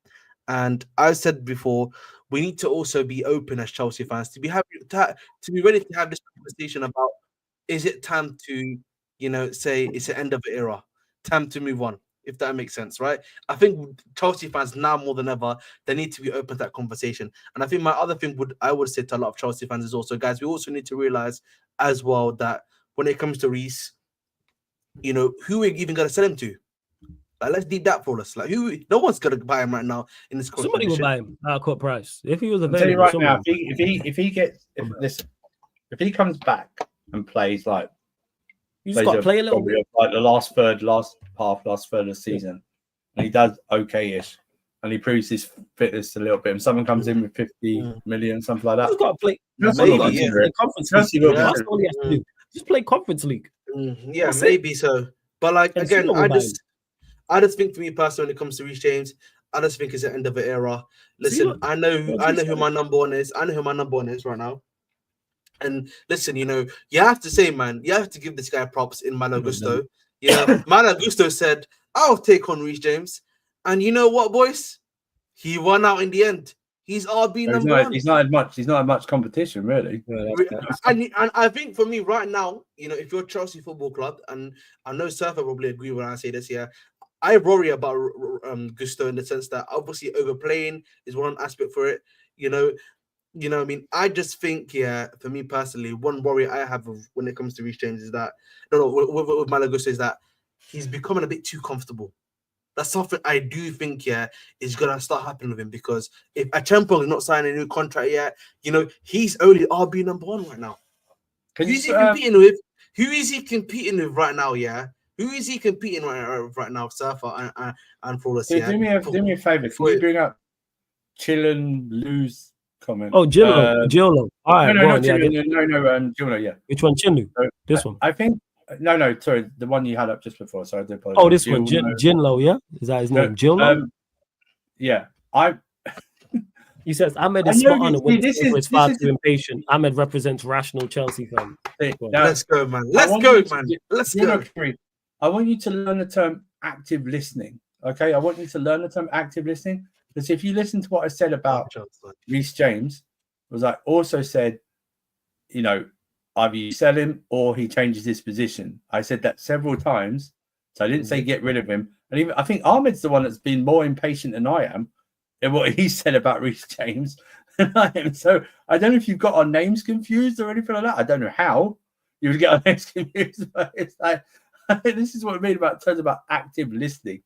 And I said before, we need to also be open as Chelsea fans to be ready to have this conversation about, is it time to, say it's the end of the era, time to move on, if that makes sense, right? I think Chelsea fans now more than ever, they need to be open to that conversation. And I think my other thing I would say to a lot of Chelsea fans is also, guys, we also need to realize as well that when it comes to Reece, who we're even going to sell him to. Like, let's deep that for us. Like, no one's gonna buy him right now in this. Somebody will buy him at a cut price if he was available. I'll tell you right now, if he comes back and plays like you just got to play a little bit, like the last third of the season, and he does okay-ish, and he proves his fitness a little bit, and someone comes in with 50 million, something like that. He's got to play. Conference league. That's all he has to do. Just play Conference League. Yeah, maybe so. But like again, I just think for me personally, when it comes to Reece James, I just think it's the end of the era. Listen, I know who my number one is. I know who my number one is right now. And listen, you have to say, man, you have to give this guy props in Malo Gusto. Malo Gusto said, I'll take on Reece James. And you know what, boys? He won out in the end. He's RB number one. He's not had much competition, really. And I think for me right now, if you're Chelsea Football Club, and I know Surfer probably agree when I say this here, I worry about Gusto in the sense that obviously overplaying is one aspect for it. What I mean? I just think, for me personally, one worry I have when it comes to Reece James is that, with Malo Gusto, is that he's becoming a bit too comfortable. That's something I do think, is going to start happening with him, because if Achampong is not signing a new contract yet, he's only RB number one right now. Who is he competing with? Who is he competing with right now, Who is he competing right now, Surfer and Flawless? Do me a favour. Can you bring up Chillin Lou's comment? Oh, Gillo. All right, no, Gillo, yeah. Which one, Chinlu? This one. I think. No, sorry, the one you had up just before. So I do apologize. Oh, this one, Jinlo, yeah? Is that his name? Gillo? Yeah. He says, Ahmed is spot on when it's far too impatient. Ahmed represents rational Chelsea fan. Let's go, man. Let's go. I want you to learn the term active listening, okay? I want you to learn the term active listening, because if you listen to what I said about Reece James, was I also said, either you sell him or he changes his position. I said that several times, so I didn't say get rid of him. And even I think Ahmed's the one that's been more impatient than I am in what he said about Reece James than I am. So I don't know if you've got our names confused or anything like that. I don't know how you would get our names confused, but it's like, this is what I mean about terms about active listening.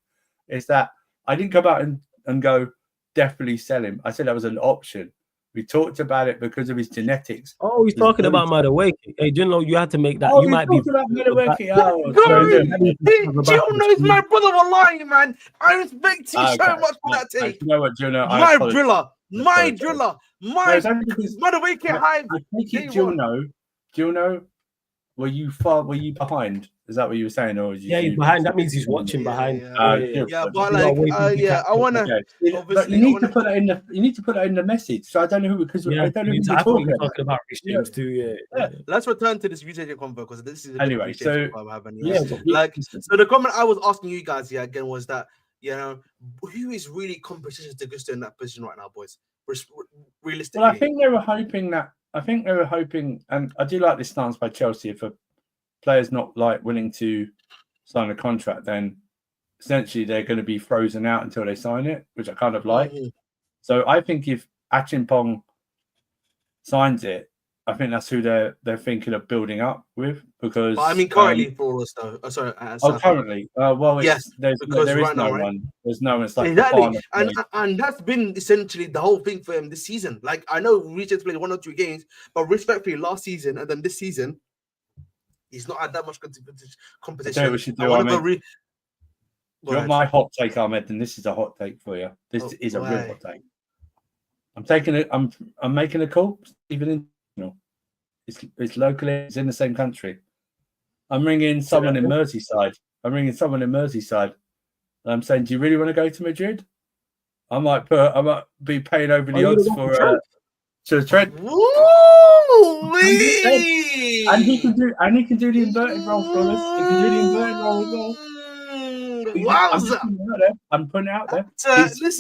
Is that I didn't come out and go definitely sell him. I said that was an option. We talked about it because of his genetics. Oh, he's talking about Madueke. Hey, Jinlo, you had to make that. Oh, you might be about Madueke. Jill knows my brother was lying, man. I respect you so much for that take. You know what, Jill? My driller. Madueke high. I think it, Jill, were you behind? Is that what you were saying, or was you? Yeah, he's behind. That means he's watching behind. But I want to. But you need to put that in the. You need to put that in the message. So I don't know who, because I don't know who you're talking about. Reece James too. Yeah. Let's return to this VJ convo, because this is anyway. So so the comment I was asking you guys again was that who is really competition to Gusto in that position right now, boys? Realistically, well, I think they were hoping, and I do like this stance by Chelsea. If a player's not willing to sign a contract, then essentially they're going to be frozen out until they sign it, which I kind of like. So I think if Achimpong signs it, I think that's who they're thinking of building up with because. But I mean, currently for us though. Currently. Well, yes, because there is right now, no one. There's no one. It's like exactly, and that's been essentially the whole thing for him this season. Like I know Richard's played 1 or 2 games, but respectfully, last season and then this season, he's not had that much competition. I tell you what we should do, Ahmed. You want my hot take, Ahmed? And this is a hot take for you. This is a real hot take. I'm taking it. I'm making a call. Even in, it's locally. It's in the same country. I'm ringing someone in Merseyside. And I'm saying, do you really want to go to Madrid? I might be paying over the odds for Trent. And he can do the inverted role for us. He can do the inverted role as well. I'm putting it out there.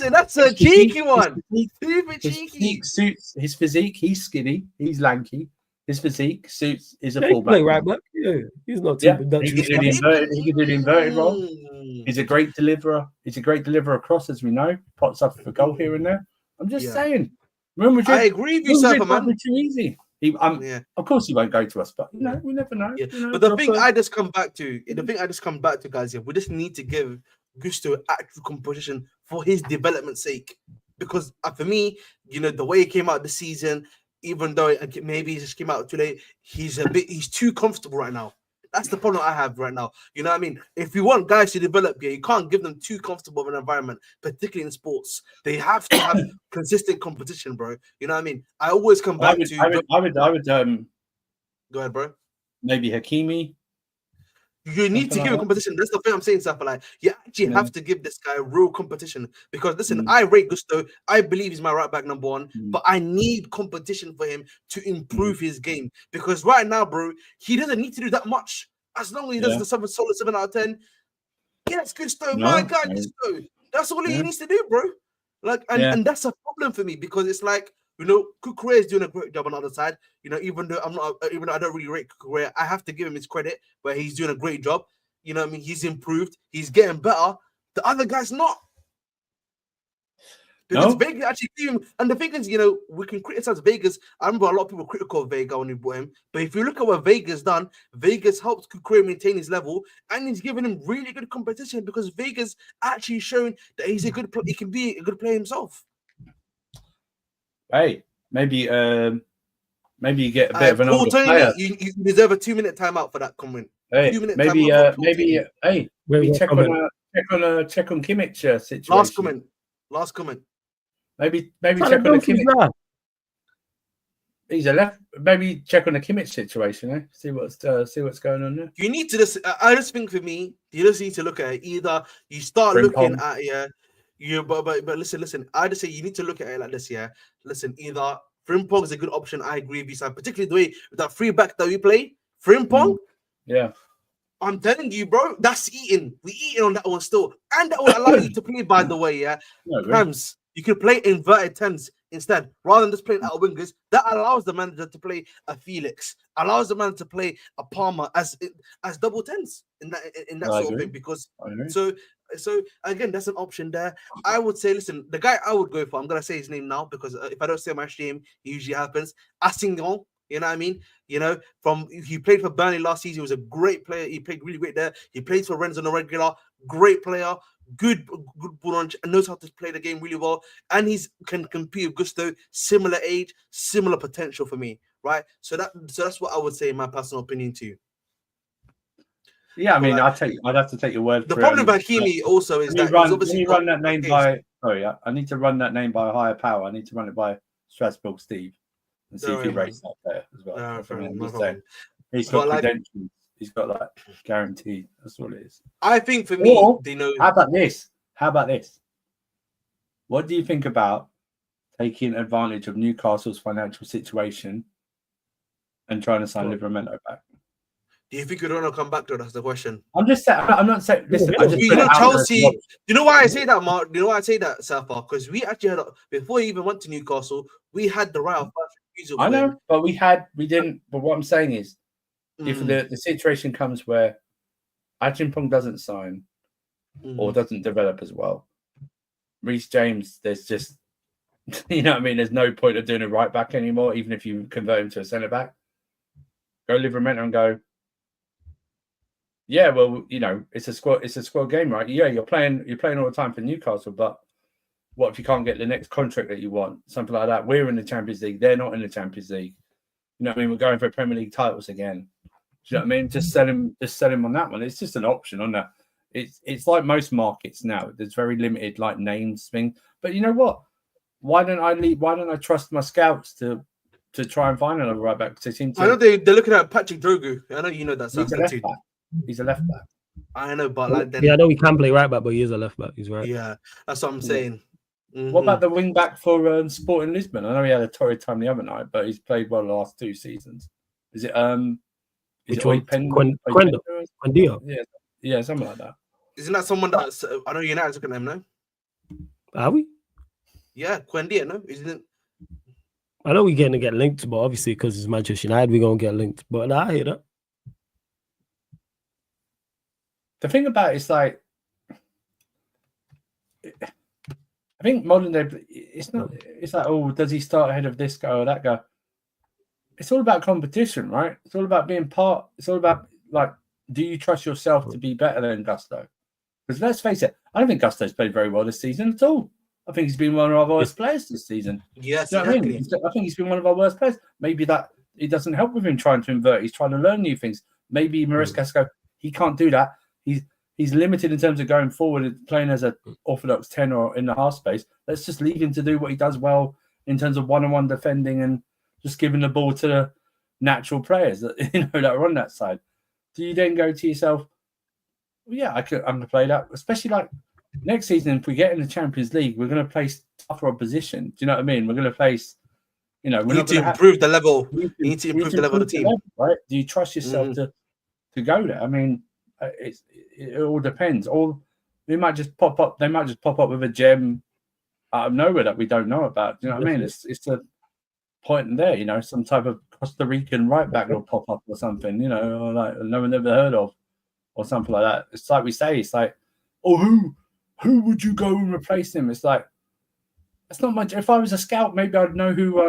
That's a cheeky one. His physique. He's skinny. He's lanky. His physique suits is a fullback. Play right back. Yeah, he's not too bad. He can do the inverted role. He's a great deliverer. He's a great deliverer across, as we know. Pots up for goal here and there. I'm just saying. I agree with you, sir, man. Too easy. Of course, he won't go to us, but we never know. Yeah. But the thing I just come back to, guys, we just need to give Gusto actual competition for his development's sake. Because for me, the way he came out this season, even though maybe he just came out too late, he's too comfortable right now. That's the problem I have right now. You know what I mean? If you want guys to develop, you can't give them too comfortable of an environment, particularly in sports. They have to have consistent competition, bro. You know what I mean? I always come back to. I would. Go ahead, bro. Maybe Hakimi. You need to give him competition. That's the thing I'm saying, stuff like you actually have to give this guy real competition because listen, I rate Gusto. I believe he's my right back number 1, but I need competition for him to improve his game because right now, bro, he doesn't need to do that much. As long as he does the solid 7 out of 10, yes, Gusto, my God, Gusto. That's all he needs to do, bro. Like, and that's a problem for me because it's like. Kukurea is doing a great job on the other side. Even though I don't really rate Kukurea, I have to give him his credit where he's doing a great job. You know what I mean? He's improved. He's getting better. The other guy's not. Because Vega actually gave him, and the thing is, we can criticize Vegas. I remember a lot of people critical of Vega when we bought him. But if you look at what Vega's done, Vegas helped Kukurea maintain his level, and he's giving him really good competition because Vega's actually shown that he's a good player. He can be a good player himself. Hey, maybe you get a bit of an older player. You deserve a 2-minute timeout for that comment. Hey, maybe check on Kimmich situation. Last comment. Maybe check on the Kimmich. He's a left. Maybe check on the Kimmich situation. See what's going on there. You need to just. I just think for me, you just need to look at it. Either you start looking at but listen. I just say you need to look at it like this. Yeah, listen. Either Frimpong is a good option. I agree with you, son. Particularly the way with that 3-back that we play, Frimpong. Yeah. I'm telling you, bro, that's eating. We eating on that one still. And that will allow you to play, by the way, Rams. You could play inverted 10s instead, rather than just playing out wingers. That allows the manager to play a Felix, allows the man to play a Palmer as double 10s in that sort of thing. Because so again, that's an option there. I would say, listen, the guy I would go for, I'm gonna say his name now because if I don't say my name, it usually happens. Assignon. You know what I mean? He played for Burnley last season. He was a great player. He played really great there. He plays for Rennes on a regular. Great player. Good ball on, knows how to play the game really well. And can compete with Gusto. Similar age, similar potential for me, right? So that's what I would say in my personal opinion to you. Yeah, I mean, I'd have to take your word for it. The problem with Hakimi also is that I need to run that name by a higher power. I need to run it by Strasbourg Steve. And see if he rates that there as well. He's got credentials. He's got guaranteed. That's what it is. I think for me, how about this? What do you think about taking advantage of Newcastle's financial situation and trying to sign Livramento back? Do you think you don't want to come back to it? That's the question. I'm not saying. Listen, Chelsea. Do you know why I say that, Mark? Do you know why I say that, Safa? Because we actually had before he even went to Newcastle, we had the right of first refusal. I know, but we didn't. But what I'm saying is, if the situation comes where Achimpong doesn't sign or doesn't develop as well, Reece James, there's just You know what I mean? There's no point of doing a right back anymore, even if you convert him to a centre back. Go Livramento and go. Yeah, well, you know, it's a squad game, right? Yeah, you're playing all the time for Newcastle, but what if you can't get the next contract that you want? Something like that. We're in the Champions League. They're not in the Champions League. You know what I mean? We're going for Premier League titles again. Do you know what I mean? Just sell him on that one. It's just an option on that. It's like most markets now. There's very limited like names thing. But you know what? Why don't I trust my scouts to try and find another right back? Because they seem to. I know they're looking at Patrick Drogu. I know you know that. He's a left back. I know, but like then, I know he can play right back, but he is a left back. He's right. Yeah, that's what I'm saying. Mm-hmm. What about the wing back for Sporting Lisbon? I know he had a torrid time the other night, but he's played well the last 2 seasons. Is it which one? Quendia? Yeah, something like that. Isn't that someone that's I know United's looking at him now? Are we? Yeah, Quendia, no? Isn't it? I know we're going to get linked, but obviously because it's Manchester United, we're going to get linked. But I hear that. The thing about it's like, I think modern day, it's not. It's like, oh, does he start ahead of this guy or that guy? It's all about competition, right? It's all about being part. It's all about like, do you trust yourself to be better than Gusto? Because let's face it, I don't think Gusto's played very well this season at all. I think he's been one of our worst players this season. Yes, you know what I mean? I think he's been one of our worst players. Maybe that it doesn't help with him trying to invert. He's trying to learn new things. Maybe Maresca has to go. He can't do that. He's limited in terms of going forward and playing as an orthodox 10 or in the half space. Let's just leave him to do what he does well in terms of one-on-one defending and just giving the ball to the natural players that that are on that side. Do you then go to yourself, well, yeah, I'm going to play that, especially like next season, if we get in the Champions League, we're going to place tougher opposition. Do you know what I mean? We're going to face, we're need to improve the level. You need to improve the level of the team. Right? Do you trust yourself to go there? I mean, it all depends. Or they might just pop up. They might just pop up with a gem out of nowhere that we don't know about. Do you know what I mean? It's a point in there. Some type of Costa Rican right back will pop up or something. Or like no one ever heard of, or something like that. It's like we say. It's like, oh, who would you go and replace him? It's like, it's not much. If I was a scout, maybe I'd know who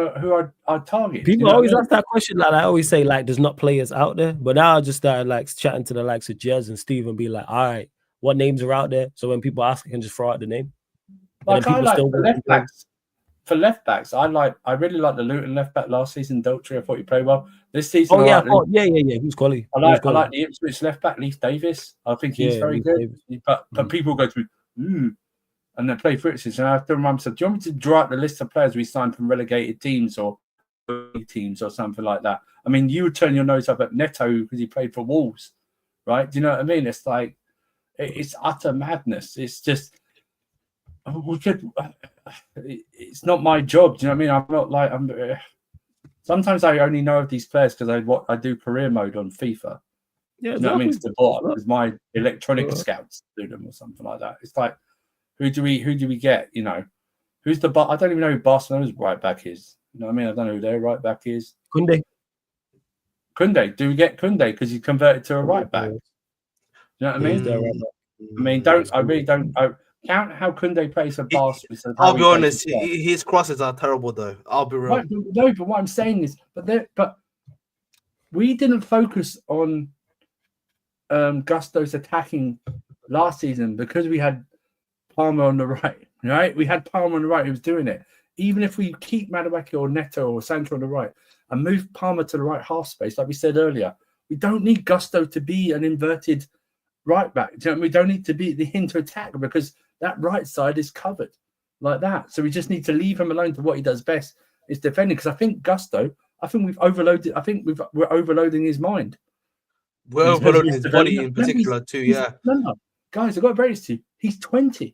I'd target. People always ask that question. Like I always say, like there's not players out there. But now I just started like chatting to the likes of Jez and Steve and be like, all right, what names are out there? So when people ask, I can just throw out the name. Like I like for left backs. For left backs, I really like the Luton left back last season. Daltrey, I thought he played well. This season, yeah, Who's quality? I like the Ipswich left back, Leif Davis. I think he's very good. But people go to and they play for Ipswich. And I have to remind myself, do you want me to draw out the list of players we signed from relegated teams or teams or something like that? I mean, you would turn your nose up at Neto because he played for Wolves, right? Do you know what I mean? It's like it's utter madness. It's just it's not my job. Do you know what I mean? I'm not like sometimes I only know of these players because I do career mode on FIFA. Yeah, you know what I mean? It's the bot because my electronic scouts do them or something like that. It's like who do we get? Who's the I don't even know who Barcelona's right back is. You know what I mean? I don't know who their right back is. Kunde. Do we get Kunde because he converted to a right back? You know what I mean? I mean, I really don't. Count how Kunde plays for Barcelona. I'll be honest, his crosses are terrible, though. I'll be real. No, but what I'm saying is, but we didn't focus on Gusto's attacking last season because we had Palmer on the right? We had Palmer on the right who was doing it. Even if we keep Madueke or Neto or Sancho on the right and move Palmer to the right half space, like we said earlier, we don't need Gusto to be an inverted right back. We don't need to be the hint to attack because that right side is covered like that. So we just need to leave him alone to what he does best is defending. Because I think Gusto, we've overloaded. We're overloading his mind. We're overloading his body in particular too. Yeah, guys, I've got to break this to you. He's 20.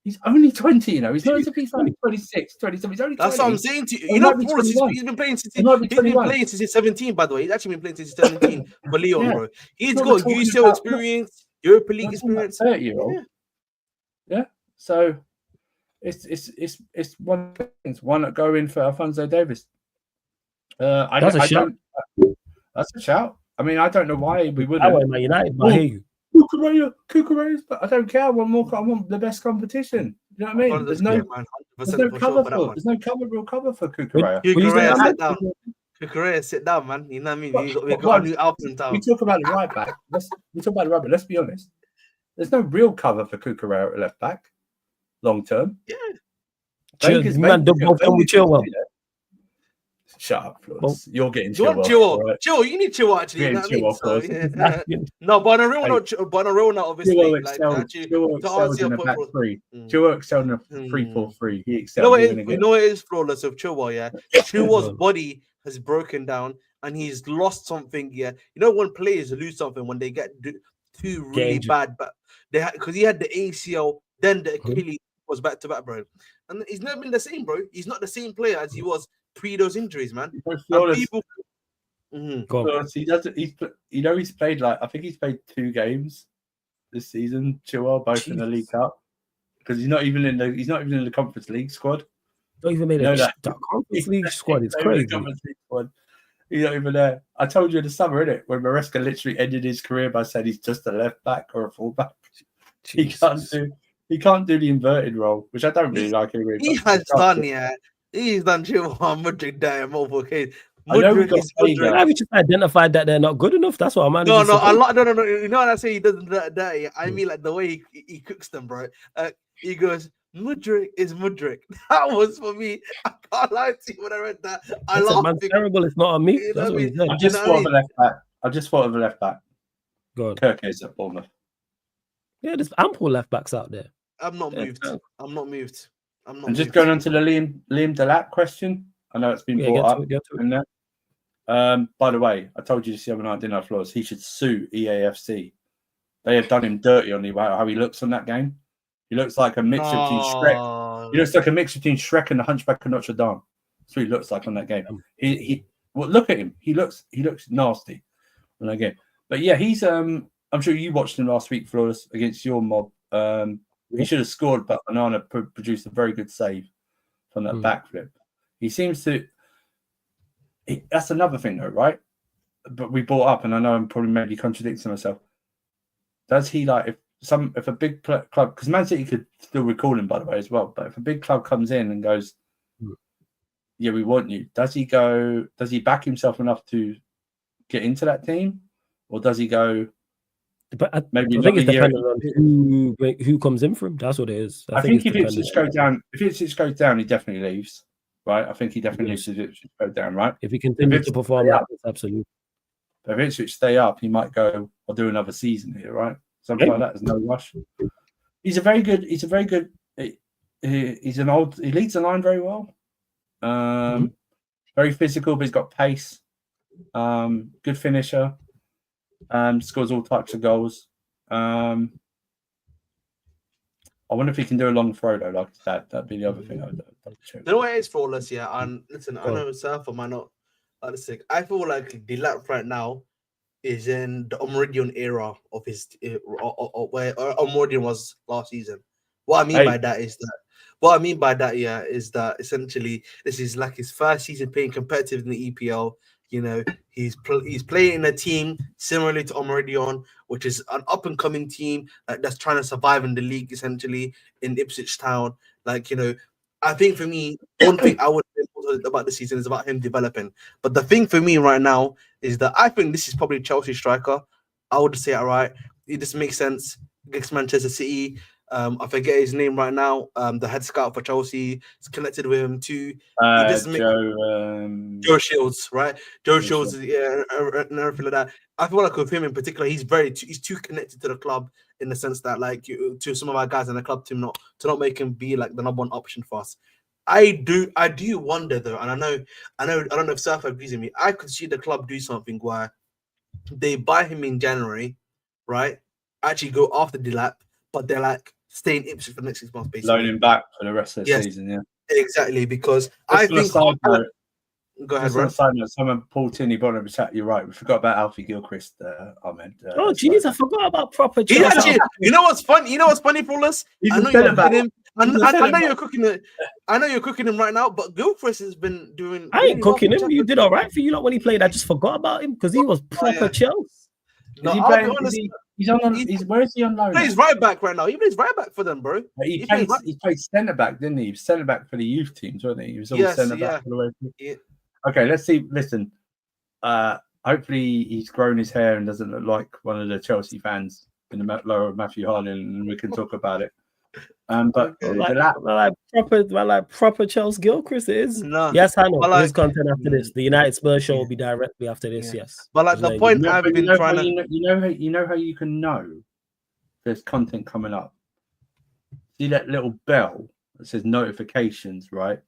He's only 20. He's not as if he's only 26, 27. He's only 20. That's what I'm saying to you. He's been playing since he's 17. By the way, he's actually been playing since he's 17 for Leon, bro. He's got UCL experience, Europa League experience. 30-year-old. Yeah. So it's one of the things. One that go in for Alphonso Davies. That's a shout. I mean, I don't know why we wouldn't. I went Man United, but I hear you. Cucurella, but I don't care. I want the best competition. You know what I mean? There's no cover for real cover for Cucurella. Cucurella, sit down, man. You know what I mean? We got a new album in town. We talk about the right back. Let's be honest. There's no real cover for Cucurella at left back, long term. Yeah. Man, the both them with Chilwell. Shut up, Flores. You're getting Chilwell. Right? Chilwell, you need Chilwell actually. You know what I mean? No, but on a real note, obviously. Chilwell excels in a back three. Chilwell excels in a 3-4-3. He excels. You know what it is flawless of Chilwell, yeah? Chilwell's body has broken down and he's lost something, yeah. You know when players lose something when they get too really bad, but because he had the ACL, then the Achilles was back to back, bro. And he's never been the same, bro. He's not the same player as he was pre those injuries, man. People... He's played I think he's played 2 games this season, Chilwell, both in the League Cup. Because he's not even in the Conference League squad. Don't even make the Conference League squad. It's crazy. He's not even there. I told you in the summer, innit, when Maresca literally ended his career by saying he's just a left back or a full back. He can't do the inverted role, which I don't really like. He's done Chilwell on Mudryk there multiple occasions. Have you just identified that they're not good enough? That's what I'm No. You know what I say? He doesn't do that dirty. I mean, like the way he cooks them, bro. He goes, Mudryk is Mudryk. That was for me. I can't lie to you when I read that. I laughed. Terrible. It's not on me. That's what he said. I just thought of a left back. I just thought of a left back. Go on. Kirk's at Bournemouth. Yeah, there's ample left backs out there. I'm not moved. I'm just going on to the Liam Delap question. I know it's been brought up in there. By the way, I told you this the other night, didn't I, Flores? He should sue EAFC. They have done him dirty on how he looks on that game. He looks like a mix between Shrek. He looks like a mix between Shrek and the Hunchback of Notre Dame. That's what he looks like on that game. Well, look at him. He looks nasty on that game. But yeah, he's I'm sure you watched him last week, Flores, against your mob. He should have scored, but Onana produced a very good save from that backflip. He seems to. That's another thing, though, right? But we brought up, and I know I'm probably maybe contradicting myself. Does he if a big club, because Man City could still recall him, by the way, as well. But if a big club comes in and goes, "Yeah, we want you," does he go? Does he back himself enough to get into that team, or does he go? But maybe I think it's dependent on who comes in for him. That's what it is. I think if Ipswich goes down, he definitely leaves. Right, I think he definitely leaves if Ipswich go down. Right, if he continues to perform, absolutely. But if Ipswich stay up, he might go. I'll do another season here. Right, something like that. There's no rush. He's an old. He leads the line very well. Very physical, but he's got pace. Good finisher. Scores all types of goals. I wonder if he can do a long throw though, like that. That'd be the other thing. You know what it is for us, yeah. And listen, I know Surfer might not understand. I feel like Delap right now is in the Amorim era of his where Amorim was last season. What I mean by that is that essentially this is like his first season playing competitive in the EPL. You know, he's playing in a team similarly to Amorim, which is an up-and-coming team that's trying to survive in the league, essentially, in Ipswich Town. Like, you know, I think for me, one thing I would say about the season is about him developing. But the thing for me right now is that I think this is probably Chelsea striker. I would say it right. It just makes sense against Manchester City. I forget his name right now. The head scout for Chelsea is connected with him too. Joe Shields, right? Joe Shields, and everything like that. I feel like with him in particular, he's too connected to the club in the sense that, like, to some of our guys in the club to not make him be like the number one option for us. I do wonder though, and I don't know if Surf agrees with me. I could see the club do something where they buy him in January, right? Actually go after Delap, but they're like, stay in Ipswich for the next 6 months, basically. Loan him back for the rest of the season, yeah. Exactly, because I think... Go ahead, bro. Someone, Paul Tinney, brought up a chat. You're right. We forgot about Alfie Gilchrist, Ahmed. Oh, jeez, I forgot about proper... You know what's funny? You know what's funny, Paulus? I know you're cooking him. I know you're cooking it. I know you're cooking him right now, but Gilchrist has been doing... I ain't cooking him. You did all right for you lot when he played. I just forgot about him because he was proper Chelsea. No, Is he I'll playing? be honest. Where is he on loan? He plays right back right now. He plays right back for them, bro. He played centre back, didn't he? He was centre back for the youth teams, wasn't he? He was always centre back for the way. Yeah. Okay, let's see. Listen, hopefully he's grown his hair and doesn't look like one of the Chelsea fans in the lower of Matthew Harding, and we can talk about it. But like proper Chelsea Gilchrist it is. No. Yes, I know. But There's content after this. The United Spurs show will be directly after this. Yeah. Yes, But like the point I've been trying to, you know how you can know there's content coming up. See that little bell that says notifications, right?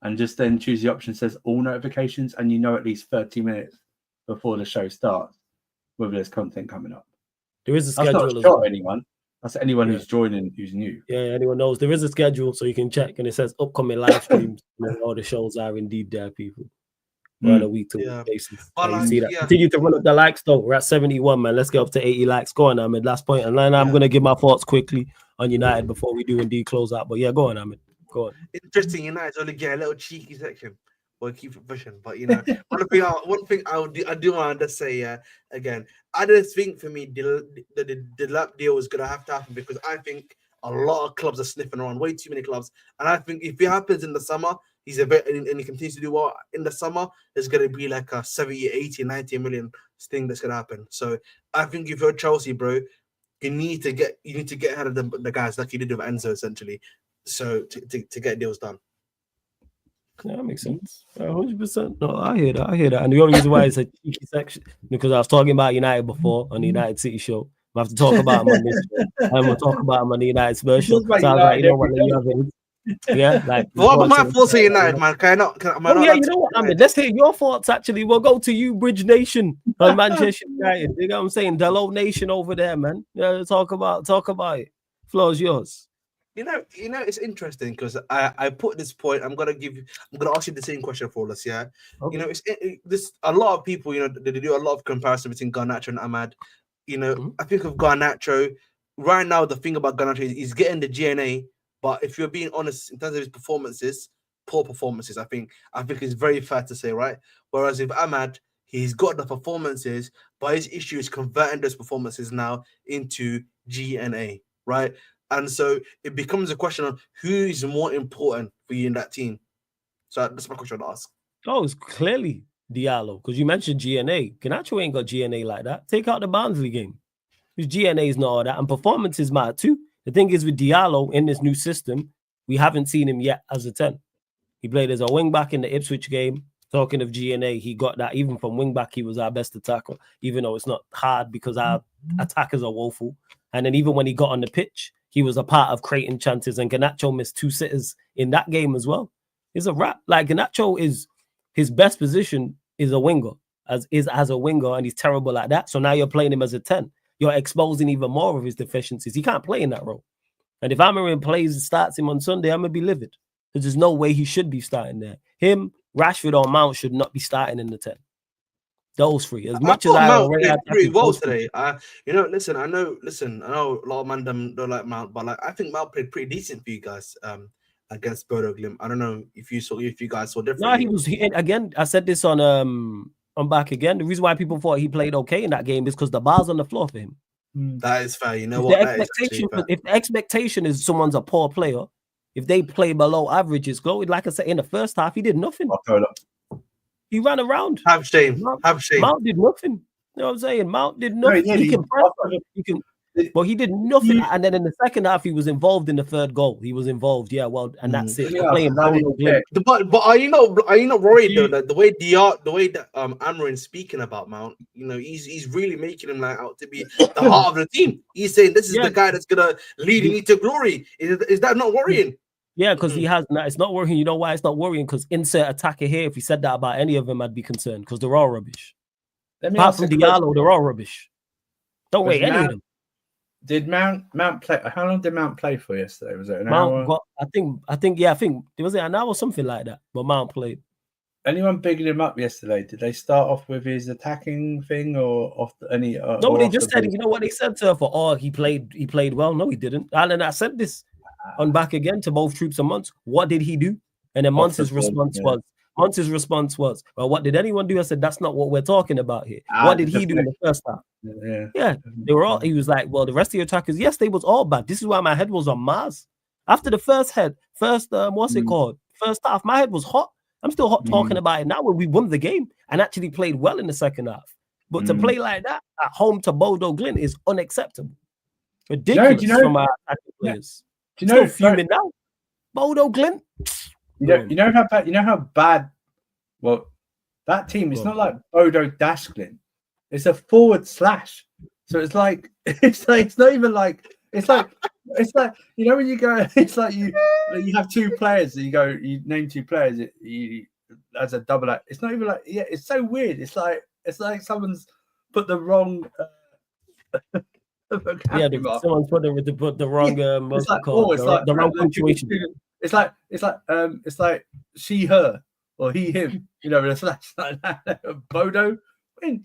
And just then choose the option that says all notifications, and you know at least 30 minutes before the show starts whether there's content coming up. There is a schedule. That's not a shot at anyone. That's anyone who's joining who's new. Yeah, anyone knows. There is a schedule, so you can check, and it says upcoming live streams. And all the shows are indeed there, people. On a week-to-week basis. You see that. Continue to run up the likes, though. We're at 71, man. Let's get up to 80 likes. Go on, Ahmed. Last point. And then I'm going to give my thoughts quickly on United before we do indeed close out. But yeah, go on, Ahmed. Go on. Interesting. United's only get a little cheeky section. We'll keep it pushing. But, you know, one thing I do want to say, again, I just think for me, the lap deal is going to happen because I think a lot of clubs are sniffing around, way too many clubs. And I think if it happens in the summer, and he continues to do well in the summer, there's going to be like a 70, 80, 90 million thing that's going to happen. So I think if you're Chelsea, bro, you need to get ahead of the guys like you did with Enzo, essentially. So to get deals done. Yeah, that makes sense. 100%. No, I hear that. And the only reason why it's a cheeky section because I was talking about United before on the United City show. I have to talk about him on this show. And we'll talk about him on the United Spurs show. So I was like, you know what, let you have it. Yeah, like what about my thoughts on United, man? Can I not? You know what? I mean, let's hear your thoughts. Actually, we'll go to you, Bridge Nation on Manchester United. You know what I'm saying? The low nation over there, man. Yeah, talk about it. Floor's yours. You know, it's interesting because I put this point. I'm gonna ask you the same question for us. Yeah, okay. You know, this a lot of people. You know, they do a lot of comparison between Garnacho and Ahmad. You know, I think of Garnacho right now. The thing about Garnacho is he's getting the GNA. But if you're being honest in terms of his performances, poor performances, I think it's very fair to say, right? Whereas with Ahmad, he's got the performances, but his issue is converting those performances now into GNA, right? And so it becomes a question of who is more important for you in that team. So that's my question to ask. Oh, it's clearly Diallo, because you mentioned GNA. Garnacho ain't got GNA like that. Take out the Barnsley game. His GNA is not all that, and performances matter too. The thing is with Diallo in this new system, we haven't seen him yet as a 10. He played as a wing back in the Ipswich game. Talking of GNA, he got that even from wing back. He was our best attacker, even though it's not hard because our attackers are woeful. And then even when he got on the pitch, he was a part of creating chances. And Garnacho missed 2 sitters in that game as well. It's a wrap. Like Garnacho is his best position is a winger, as a winger, and he's terrible at that. So now you're playing him as a 10. You're exposing even more of his deficiencies. He can't play in that role. And if Amorim starts him on Sunday, I'm going to be livid. Because there's no way he should be starting there. Him, Rashford, or Mount should not be starting in the 10. Those 3. As much as I already had pretty well today. Listen, I know a lot of man don't like Mount, but I think Mount played pretty decent for you guys against Bodo Glimt. I don't know if you guys saw differently. No, again, I said this on back again. The reason why people thought he played okay in that game is because the bar's on the floor for him. That is fair. You know what? If the expectation is someone's a poor player, if they play below average, it's glowing. Like I said, in the first half, he did nothing. He ran around. Have shame. Mount did nothing. You know what I'm saying? Mount did nothing. No, he did nothing. And then in the second half, he was involved in the 3rd goal. He was involved. Yeah, well, and that's it. But are you not worried though that the way that Amorim's speaking about Mount, you know, he's really making him out to be the heart of the team. He's saying this is the guy that's gonna lead me to glory. Is that not worrying? Yeah, because he has. It's not worrying. You know why it's not worrying? Because insert attacker here. If he said that about any of them, I'd be concerned because they're all rubbish. Apart from Diallo, they're all rubbish. Don't rate any of them. Did Mount play? How long did Mount play for yesterday? Was it an hour? I think was it an hour or something like that. But Mount played. Anyone bigging him up yesterday? Did they start off with his attacking thing or off any? No, they just said. You know what they said to her for? Oh, he played well. No, he didn't. And I said this on back again to both Troops and Muntz. What did he do? And then Muntz's response was, Monty's response was, "Well, what did anyone do?" I said, "That's not what we're talking about here. What did he do in the first half?" Yeah, they were all. He was like, "Well, the rest of your attackers, yes, they was all bad. This is why my head was on Mars after the first half. First half, my head was hot. I'm still hot talking about it now when we won the game and actually played well in the second half. But to play like that at home to Bodo Glint is unacceptable, ridiculous from our attacking players. Do you know? Still fuming now, Bodo Glint. You know how bad. Well, that team. It's not like Bodo Glint. It's a /. So it's not even like it's like you know when you go, it's like you have two players. You name two players. As a double act. It's not even like It's so weird. It's like someone's put the wrong. Someone's put the wrong. The wrong punctuation. It's like she, her, or he, him. You know, it's like that. Bodo. Something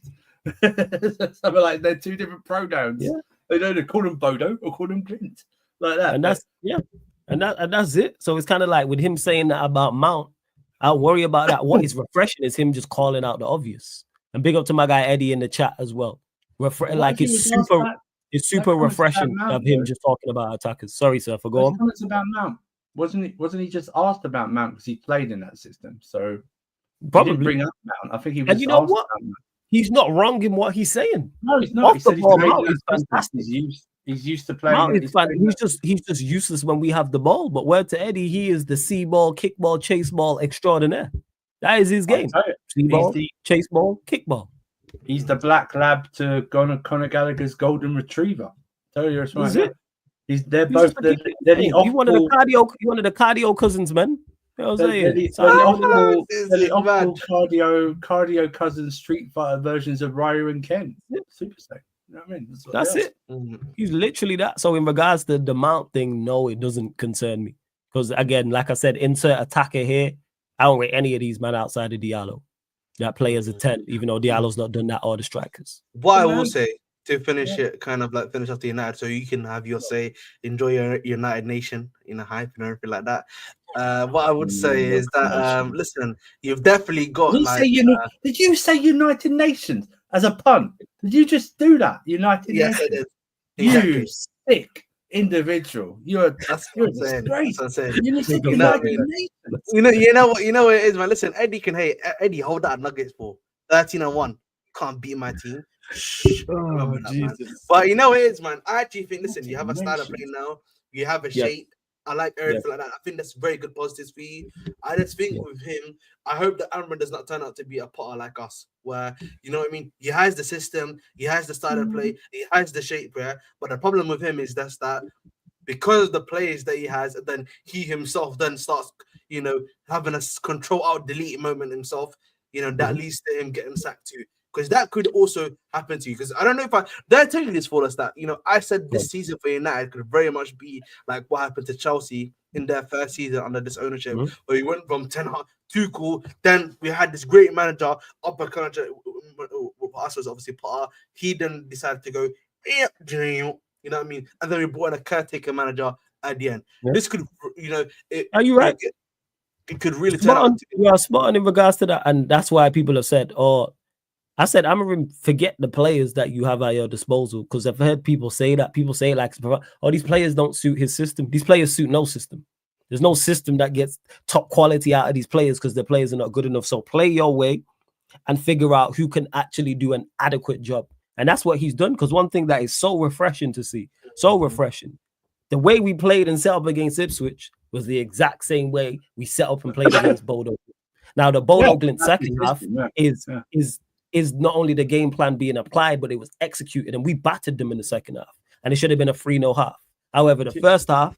like they're two different pronouns. Yeah. They don't call them Bodo or call them Glint like that. And that's it. So it's kind of like with him saying that about Mount. I'll worry about that. What is refreshing is him just calling out the obvious. And big up to my guy Eddie in the chat as well. It's super refreshing of him just talking about attackers. Sorry, sir, for going. Comments about Mount. Wasn't he just asked about Mount because he played in that system? So probably he didn't bring up Mount. I think he was. And you know what? He's not wrong in what he's saying. No, he's not. He said Mount is fantastic. He's used to playing. Mount is fun. He's just useless when we have the ball. But word to Eddie, he is the see ball, kick ball, chase ball extraordinaire. That is his game. See ball, chase ball, kick ball. He's the black lab to Conor Gallagher's golden retriever. Tell you right. They're both you one of the cardio cousins, man. You know what I'm saying? The off-ball cardio cousins Street Fighter versions of Ryu and Ken. Super Saiyan. You know what I mean? That's it. He's literally that. So in regards to the Mount thing, no, it doesn't concern me. Because again, like I said, insert attacker here. I don't rate any of these men outside of Diallo. That play as a 10, even though Diallo's not done that, or the strikers. What I will say to finish it, kind of like finish off the United, so you can have your say, enjoy your United Nation, hype and everything like that. What I would say is that listen, you've definitely got. Did you say United Nations as a pun? Did you just do that? United Nations. Yes, I did. Exactly. You sick individual. You're a disgrace. You need to United Nations. You know what it is, man. Listen, Eddie can hate. Eddie, hold that Nuggets for 13-1. Can't beat my team. Oh, Jesus. But you know what it is, man. I actually think, listen, you have a style of play now. You have a shape. I like everything like that. I think that's very good positives for you. I just think with him, I hope that Amorim does not turn out to be a Potter like us, where, you know what I mean? He has the system, he has the style of play, he has the shape, but the problem with him is that because of the players that he has, then he himself then starts, having a control out delete moment himself, that leads to him getting sacked too. Because that could also happen to you. Because I don't know if they're telling this for us that, I said this season for United could very much be like what happened to Chelsea in their first season under this ownership, where we went from Tuchel, then we had this great manager, upper country, us was obviously Potter. He then decided to go, you know what I mean? And then we brought in a caretaker manager at the end. Yeah. This could, are you right? It could really turn out. You are spot on in regards to that. And that's why people have said, I said, Amorim, forget the players that you have at your disposal, because I've heard people say that. People say like, these players don't suit his system. These players suit no system. There's no system that gets top quality out of these players because the players are not good enough. So play your way and figure out who can actually do an adequate job. And that's what he's done, because one thing that is so refreshing to see, so refreshing, the way we played and set up against Ipswich was the exact same way we set up and played against Bodo. Now, the Bodo Glint second half is not only the game plan being applied, but it was executed, and we battered them in the second half. And it should have been a 3-0 half. However, the first half,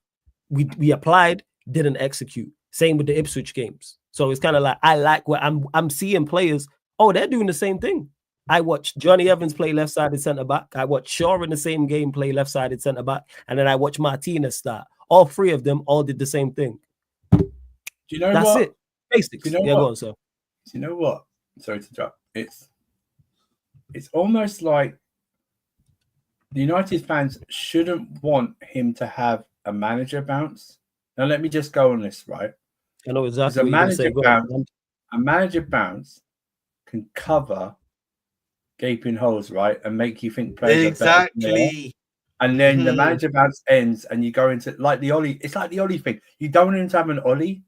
we applied, didn't execute. Same with the Ipswich games. So it's kind of like, I like what I'm seeing players, they're doing the same thing. I watched Johnny Evans play left-sided centre-back. I watched Shaw in the same game play left-sided centre-back. And then I watched Martinez start. All three of them all did the same thing. Do you know That's what? it. Basics. Do you know yeah, what? Go on, sir. Do you know what? Sorry to interrupt. It's almost like the United fans shouldn't want him to have a manager bounce. Now, let me just go on this, right? I know exactly what you're going to say. a manager bounce can cover gaping holes, right, and make you think players are better than they are. Exactly. And then the manager bounce ends, and you go into like the Ollie. It's like the Ollie thing. You don't want him to have an Ollie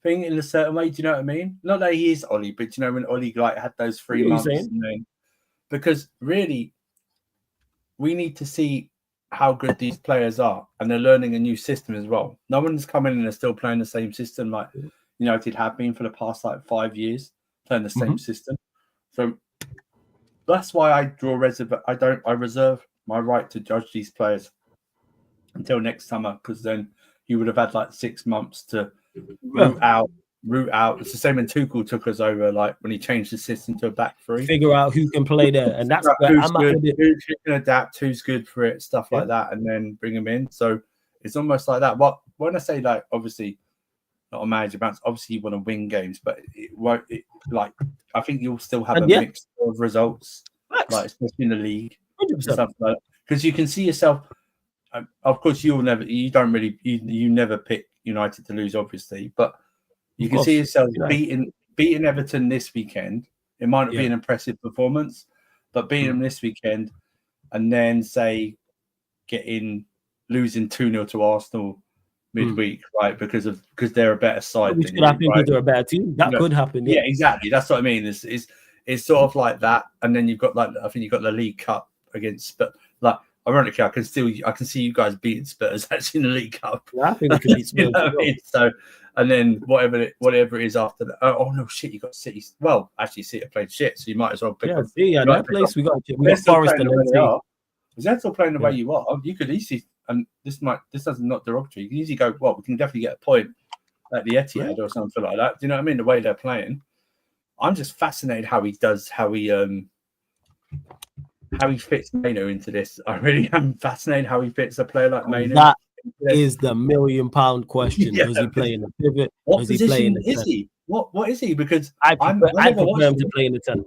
thing in a certain way. Do you know what I mean? Not that he is Ollie, but you know when Ollie like had those 3 months, and then, because really, we need to see how good these players are, and they're learning a new system as well. No one's coming in and they're still playing the same system like United have been for the past like 5 years, playing the same system. So that's why I draw I reserve my right to judge these players until next summer, because then you would have had like 6 months to root out. It's the same when Tuchel took us over, like when he changed the system to a back three. Figure out who can play there, and that's where I'm at with it. Who can adapt, who's good for it, stuff like that, and then bring them in. So it's almost like that. What when I say like, obviously not a manager bounce, obviously you want to win games, but it won't. Like I think you'll still have a mix of results, like especially in the league, 100%. Stuff like that, because you can see yourself. Of course, you never pick United to lose, obviously, but you can see yourself beating Everton this weekend. It might not be an impressive performance, but beating them this weekend, and then say losing 2-0 to Arsenal midweek, right? Because they're a better side. Which could happen because they're a better team. That could happen. Yeah, exactly. That's what I mean. It's sort of like that, and then you've got I think you've got the League Cup against Spurs. Like ironically, I can see you guys beating Spurs actually in the League Cup. Yeah, I think we could beat Spurs. You know what I mean? So, and then whatever it is after that. Oh no, shit! You got City. Well, actually, City are playing shit, so you might as well pick up. That place we got Forest and City. Is that still playing the way you are? You could easily, and this is not derogatory. You can easily go, well, we can definitely get a point at the Etihad or something like that. Do you know what I mean? The way they're playing, I'm just fascinated how he fits Maino into this. I really am fascinated how he fits a player like Maino. That is the £1 million question. Does he play in the pivot? What position is he? What is he? Because I prefer him to play in the 10.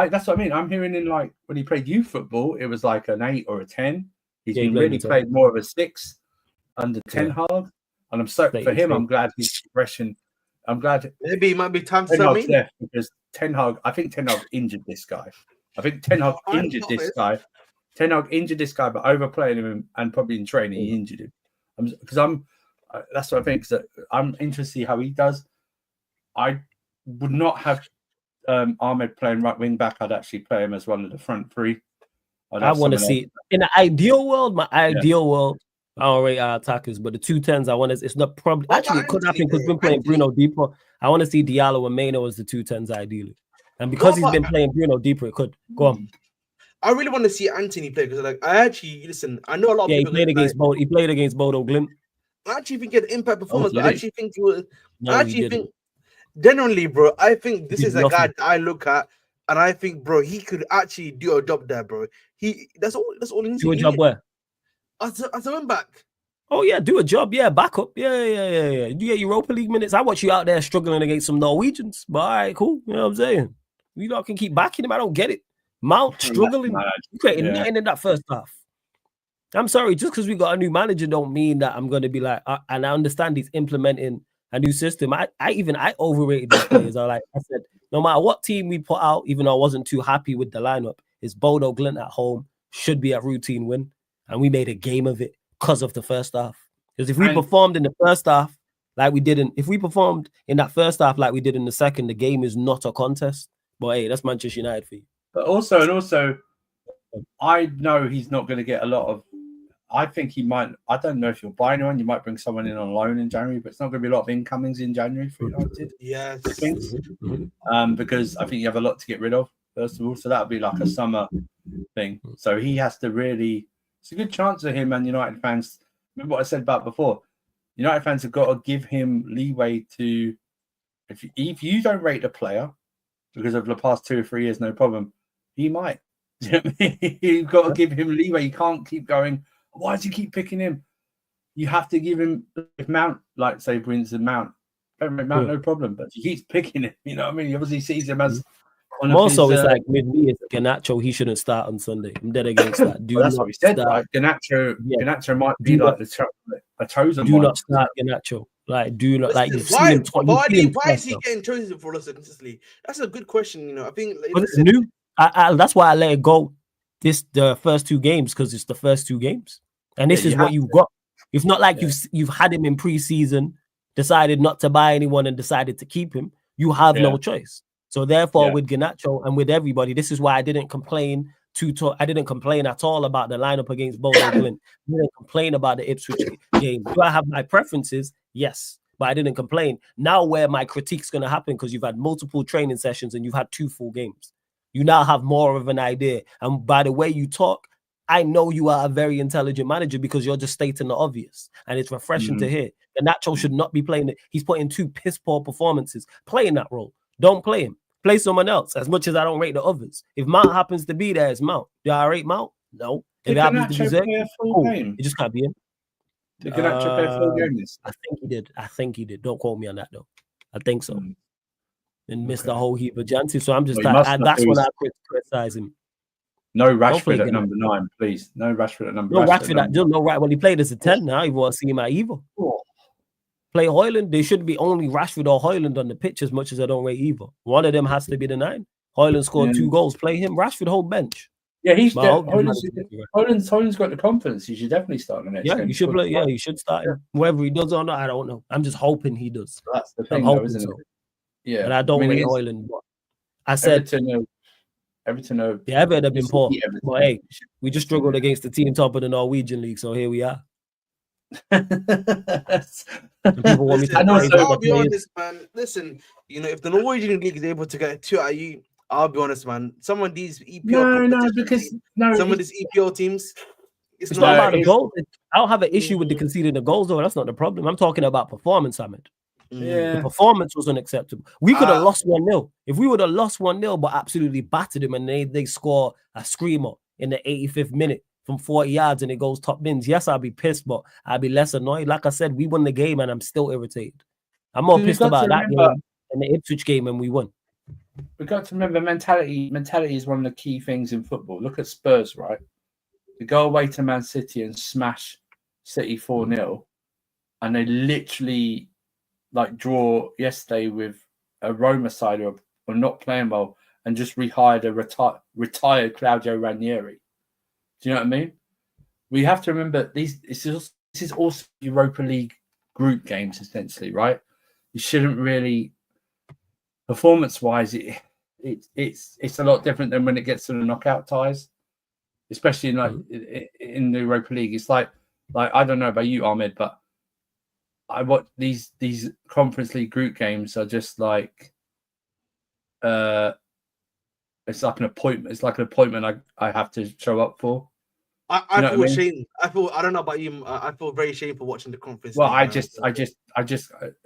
That's what I mean. I'm hearing in like when he played youth football, it was like an 8 or a 10. He's been really played more of a 6 under 10 hard. And I'm so for him, I'm glad he's progression. I'm glad maybe it might be time to left because I think Ten Hag injured this guy. I think Ten Hag injured this guy. Ten Hag injured this guy, but overplaying him and probably in training, he injured him. That's what I think. So I'm interested to see how he does. I would not have Ahmed playing right wing back. I'd actually play him as one of the front three. I want to see in the ideal world. Ideal world, I don't rate our attackers, but the 2 10s I want to. It's not probably actually it could happen because we've been playing Bruno deeper. I want to see Diallo and Maino as the 2 10s ideally, and because he's been playing Bruno deeper, it could go on. I really want to see Anthony play because, like, I actually listen. I know a lot of people. He played against Bodo Glimt. I actually think he had impact performance, but I actually think he was. Genuinely, bro, I think this is a guy that I look at, and I think, bro, he could actually do a job there, bro. That's all he needs. Do a job where? As a wing back. Oh yeah, do a job. Yeah, back up. Yeah. You get Europa League minutes. I watch you out there struggling against some Norwegians. But all right, cool. You know what I'm saying? You lot can keep backing him. I don't get it. Mount struggling. You created nothing in that first half. I'm sorry, just because we got a new manager don't mean that I'm going to be like, and I understand he's implementing a new system. I overrated these players. I said, no matter what team we put out, even though I wasn't too happy with the lineup, it's Bodo Glimt at home, should be a routine win. And we made a game of it because of the first half. Because if we performed in the first half like we didn't, if we performed in that first half like we did in the second, the game is not a contest. But hey, that's Manchester United for you. But also, I know he's not going to get a lot of. I think he might. I don't know if you'll buy anyone. You might bring someone in on loan in January, but it's not going to be a lot of incomings in January for United. Yes, I think. Because I think you have a lot to get rid of first of all. So that'll be like a summer thing. So he has to really. It's a good chance for him and United fans. Remember what I said about before. United fans have got to give him leeway to. If you don't rate a player because of the past 2 or 3 years, no problem. He might. You know what I mean? You've got to give him leeway. You can't keep going. Why does he keep picking him? You have to give him, if Mount, like say for instance, Mount, no problem, but he keeps picking him. You know what I mean? He obviously sees him as one also, it's like with me, it's Garnacho, he shouldn't start on Sunday. I'm dead against that. That's what we said, right? Garnacho might be like a chosen one. Do not start Garnacho. Like, do not like you've Listen, seen him. why is he getting chosen for us consistently? That's a good question. You know, I think But it's new. That's why I let it go. The first 2 games because it's the first 2 games, and this is what you've got. It's not like you've had him in preseason, decided not to buy anyone, and decided to keep him. You have no choice. So therefore, with Garnacho and with everybody, this is why I didn't complain. I didn't complain at all about the lineup against Bodo Glint. I didn't complain about the Ipswich game. Do I have my preferences? Yes, but I didn't complain. Now, where my critique's going to happen because you've had multiple training sessions and you've had 2 full games. You now have more of an idea. And by the way you talk, I know you are a very intelligent manager because you're just stating the obvious. And it's refreshing to hear. Garnacho should not be playing it. He's put in 2 piss poor performances. Play in that role. Don't play him. Play someone else. As much as I don't rate the others. If Mount happens to be there, it's Mount. Do I rate Mount? No. If it happens to be Zerk, it just can't be him. Did Garnacho play a full game this? I think he did. Don't quote me on that though. I think so. And missed a whole heap of chances. So I'm just that's when I criticize him. No Rashford at number 9, please. No Rashford at number 9. No Rashford. When he played as a 10 now, you want to see him at Evo. Play Hoyland. There should be only Rashford or Hoyland on the pitch as much as I don't rate Evo. One of them has to be the 9. Hoyland scored 2 goals. Play him. Rashford whole bench. Yeah, Hoyland's got the confidence. He should definitely start the next game. He should play. Yeah, he should start. Yeah. Whether he does or not, I don't know. I'm just hoping he does. That's the thing, though, isn't it? Yeah, but I don't rate Hoyland. I said Everton Everton have been poor. But hey, we just struggled against the team top of the Norwegian league, so here we are. People want me to I'll be honest, man. Listen, you know, if the Norwegian league is able to get 2 out of you, I'll be honest, man. Some of these EPL some of these EPL teams, it's not about the goals. I don't have an issue with the conceding the goals, though. That's not the problem. I'm talking about performance, Ahmed. Yeah. The performance was unacceptable. We could have lost 1-0. If we would have lost 1-0 but absolutely battered them and they score a screamer in the 85th minute from 40 yards and it goes top bins, yes, I'll be pissed, but I'll be less annoyed. Like I said, we won the game and I'm still irritated. I'm more pissed about that game than the Ipswich game and we won. We've got to remember mentality. Mentality is one of the key things in football. Look at Spurs, right? They go away to Man City and smash City 4-0 and they literally draw yesterday with a Roma side who are not playing well and just rehired a retired Claudio Ranieri. Do you know what I mean? We have to remember this is also Europa League group games, essentially, right? You shouldn't really, performance-wise, it's a lot different than when it gets to the knockout ties, especially in the Europa League. It's like I don't know about you, Ahmed, but I watch these Conference League group games are just like it's like an appointment. It's like an appointment I have to show up for. I feel ashamed. I don't know about you. I feel very shameful watching the Conference. Well, I just it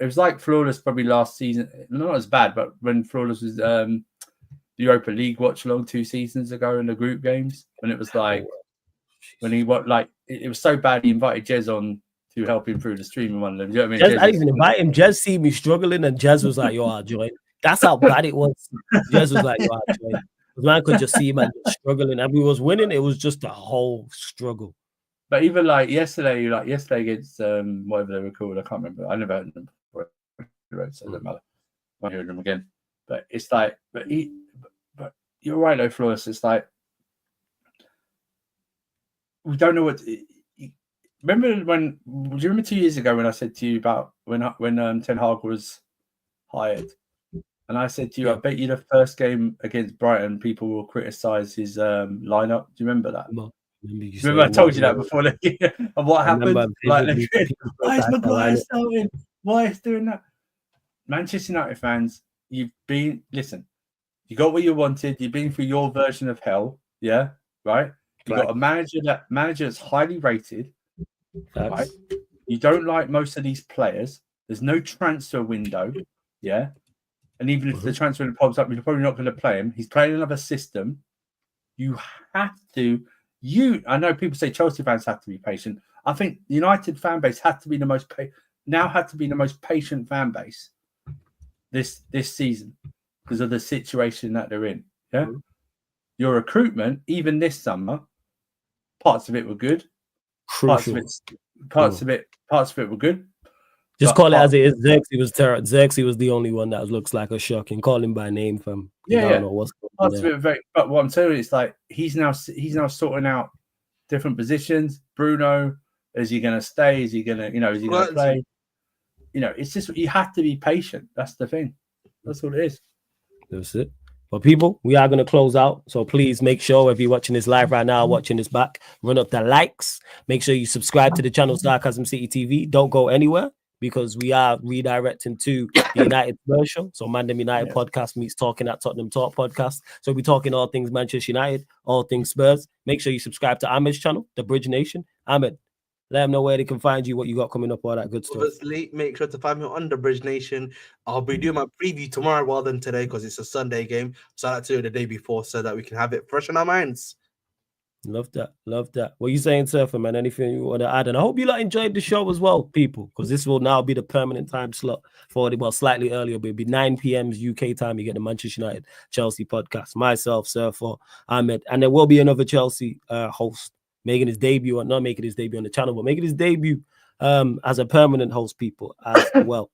was like Flawless probably last season. Not as bad, but when Flawless was the Europa League watch along 2 seasons ago in the group games, when it was like when he it was so bad he invited Jez on to help him through the stream in one of them. You know what I mean? I didn't even invite him. Jez see me struggling, and Jez was like, "Yo, I'll join." That's how bad it was. Jez was like, "Yo, I'll join." Man could just see man struggling, and we was winning. It was just a whole struggle. But even yesterday against whatever they were called, I can't remember. I never heard them before, so it doesn't matter. I'm hearing them again. But it's but you're right, though, Flores. It's like we don't know what. Remember do you remember 2 years ago when I said to you about when Ten Hag was hired, and I said to you, I bet you the first game against Brighton, people will criticise his lineup. Do you remember that? Remember I told you that before and what happened? Why is Maguire starting? Why is doing that? Manchester United fans, you got what you wanted. You've been through your version of hell, yeah, right? You got a manager that's highly rated. Right? You don't like most of these players. There's no transfer window, yeah. And even if the transfer window pops up, you're probably not going to play him. He's playing another system. You have to. I know people say Chelsea fans have to be patient. I think the United fan base had to be the most patient fan base this season because of the situation that they're in. Yeah, your recruitment, even this summer, parts of it were good. Parts of it were good. Just call it as it is. Xerxes was terrible. Xerxes was the only one that looks like a shock. And call him by name, fam. I don't know what's going on there. But what I'm telling you, it's like he's now sorting out different positions. Bruno, is he going to stay? Is he going to, is he going to play? It's just you have to be patient. That's the thing. That's what it is. That's it. But people, we are going to close out. So please make sure if you're watching this live right now, watching this back, run up the likes. Make sure you subscribe to the channel Sarcasm City TV. Don't go anywhere because we are redirecting to the United commercial. So Mandem United podcast meets Talking at Tottenham Talk podcast. So we're talking all things Manchester United, all things Spurs. Make sure you subscribe to Ahmed's channel, The Bridge Nation. Ahmed, let them know where they can find you, what you got coming up, all that good stuff. Obviously, make sure to find me on The Bridge Nation. I'll be doing my preview tomorrow rather than today because it's a Sunday game. So I like to do it the day before so that we can have it fresh in our minds. Love that. Love that. What are you saying, Surfer, man? Anything you want to add? And I hope you enjoyed the show as well, people, because this will now be the permanent time slot for the, slightly earlier, but it'll be 9 p.m. UK time. You get the Manchester United Chelsea podcast. Myself, Surfer, Ahmed, and there will be another Chelsea host making his debut, not making his debut on the channel, but making his debut as a permanent host, people, as well.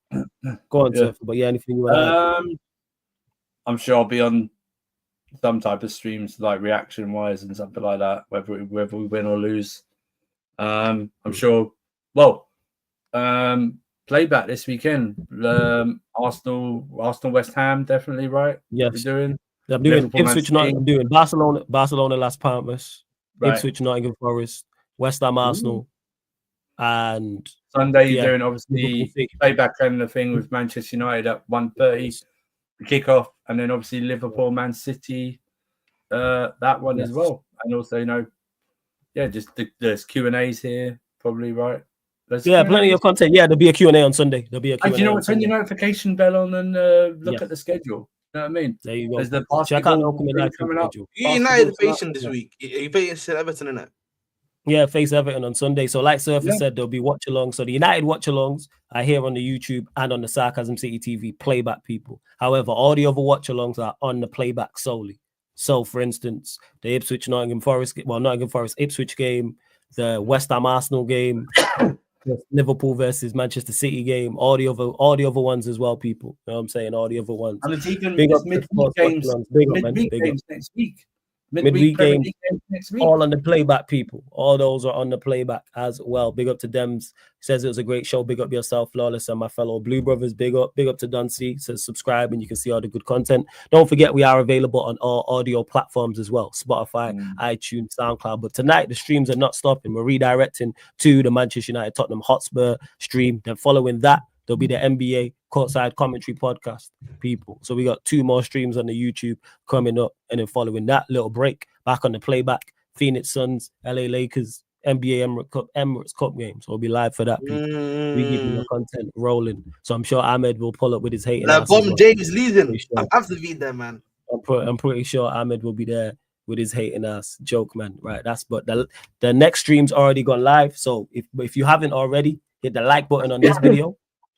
Go on, Surfer. But anything you want to add? I'm sure I'll be on some type of streams, like reaction wise and something like that, whether we win or lose. I'm sure. Well, playback this weekend. Arsenal, West Ham, definitely right. Yes, I'm doing Ipswich. I'm doing Barcelona, Las Palmas, Ipswich, Nottingham Forest, West Ham, Arsenal, and Sunday you're doing obviously playback and the thing with Manchester United at 1:30. Kickoff, and then obviously Liverpool, Man City, that one as well, and also just there's Q&As here, probably right. Plenty of content. There'll be a Q&A on Sunday. There'll be a Q&A. Do you know what? Turn your notification bell on and look at the schedule. You know what I mean? There you go. There's the check out the coming up. United facing this week. Are you facing Everton in it? Yeah, face Everton on Sunday. So like Surfer said, there'll be watch alongs. So the United watch alongs are here on the YouTube and on the Sarcasm City TV playback, people. However, all the other watch alongs are on the playback solely. So for instance, the Ipswich Nottingham Forest Ipswich game, the West Ham Arsenal game, Liverpool versus Manchester City game, all the other ones as well, people. You know what I'm saying? All the other ones. And it's even midweek games next week. Midweek games next week. All on the playback, people. All those are on the playback as well. Big up to Dems. Says it was a great show. Big up yourself, Lawless, and my fellow Blue Brothers. Big up to Duncy. Says subscribe and you can see all the good content. Don't forget we are available on all audio platforms as well. Spotify, iTunes, SoundCloud. But tonight the streams are not stopping. We're redirecting to the Manchester United Tottenham Hotspur stream. Then following that, there'll be the NBA Courtside Commentary podcast, people. So we got 2 more streams on the YouTube coming up, and then following that little break, back on the playback, Phoenix Suns, LA Lakers, NBA Emirates Cup game. So we'll be live for that, people. We keep the content rolling. So I'm sure Ahmed will pull up with his hating ass. Bomb James leading. I have to be there, man. I'm pretty sure Ahmed will be there with his hating ass. Joke, man. Right. But the next stream's already gone live. So if you haven't already, hit the like button on this video.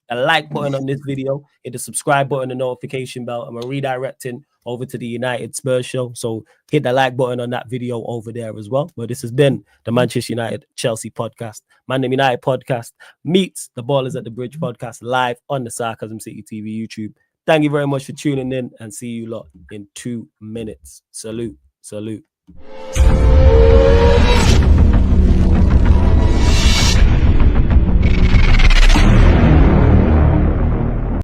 A like button on this video, hit the subscribe button, the notification bell, and we're redirecting over to the United Spurs show. So hit the like button on that video over there as well. But this has been the Manchester United Chelsea podcast. Mandem United podcast meets the Ballers at the Bridge podcast live on the Sarcasm City TV YouTube. Thank you very much for tuning in, and see you lot in 2 minutes. Salute.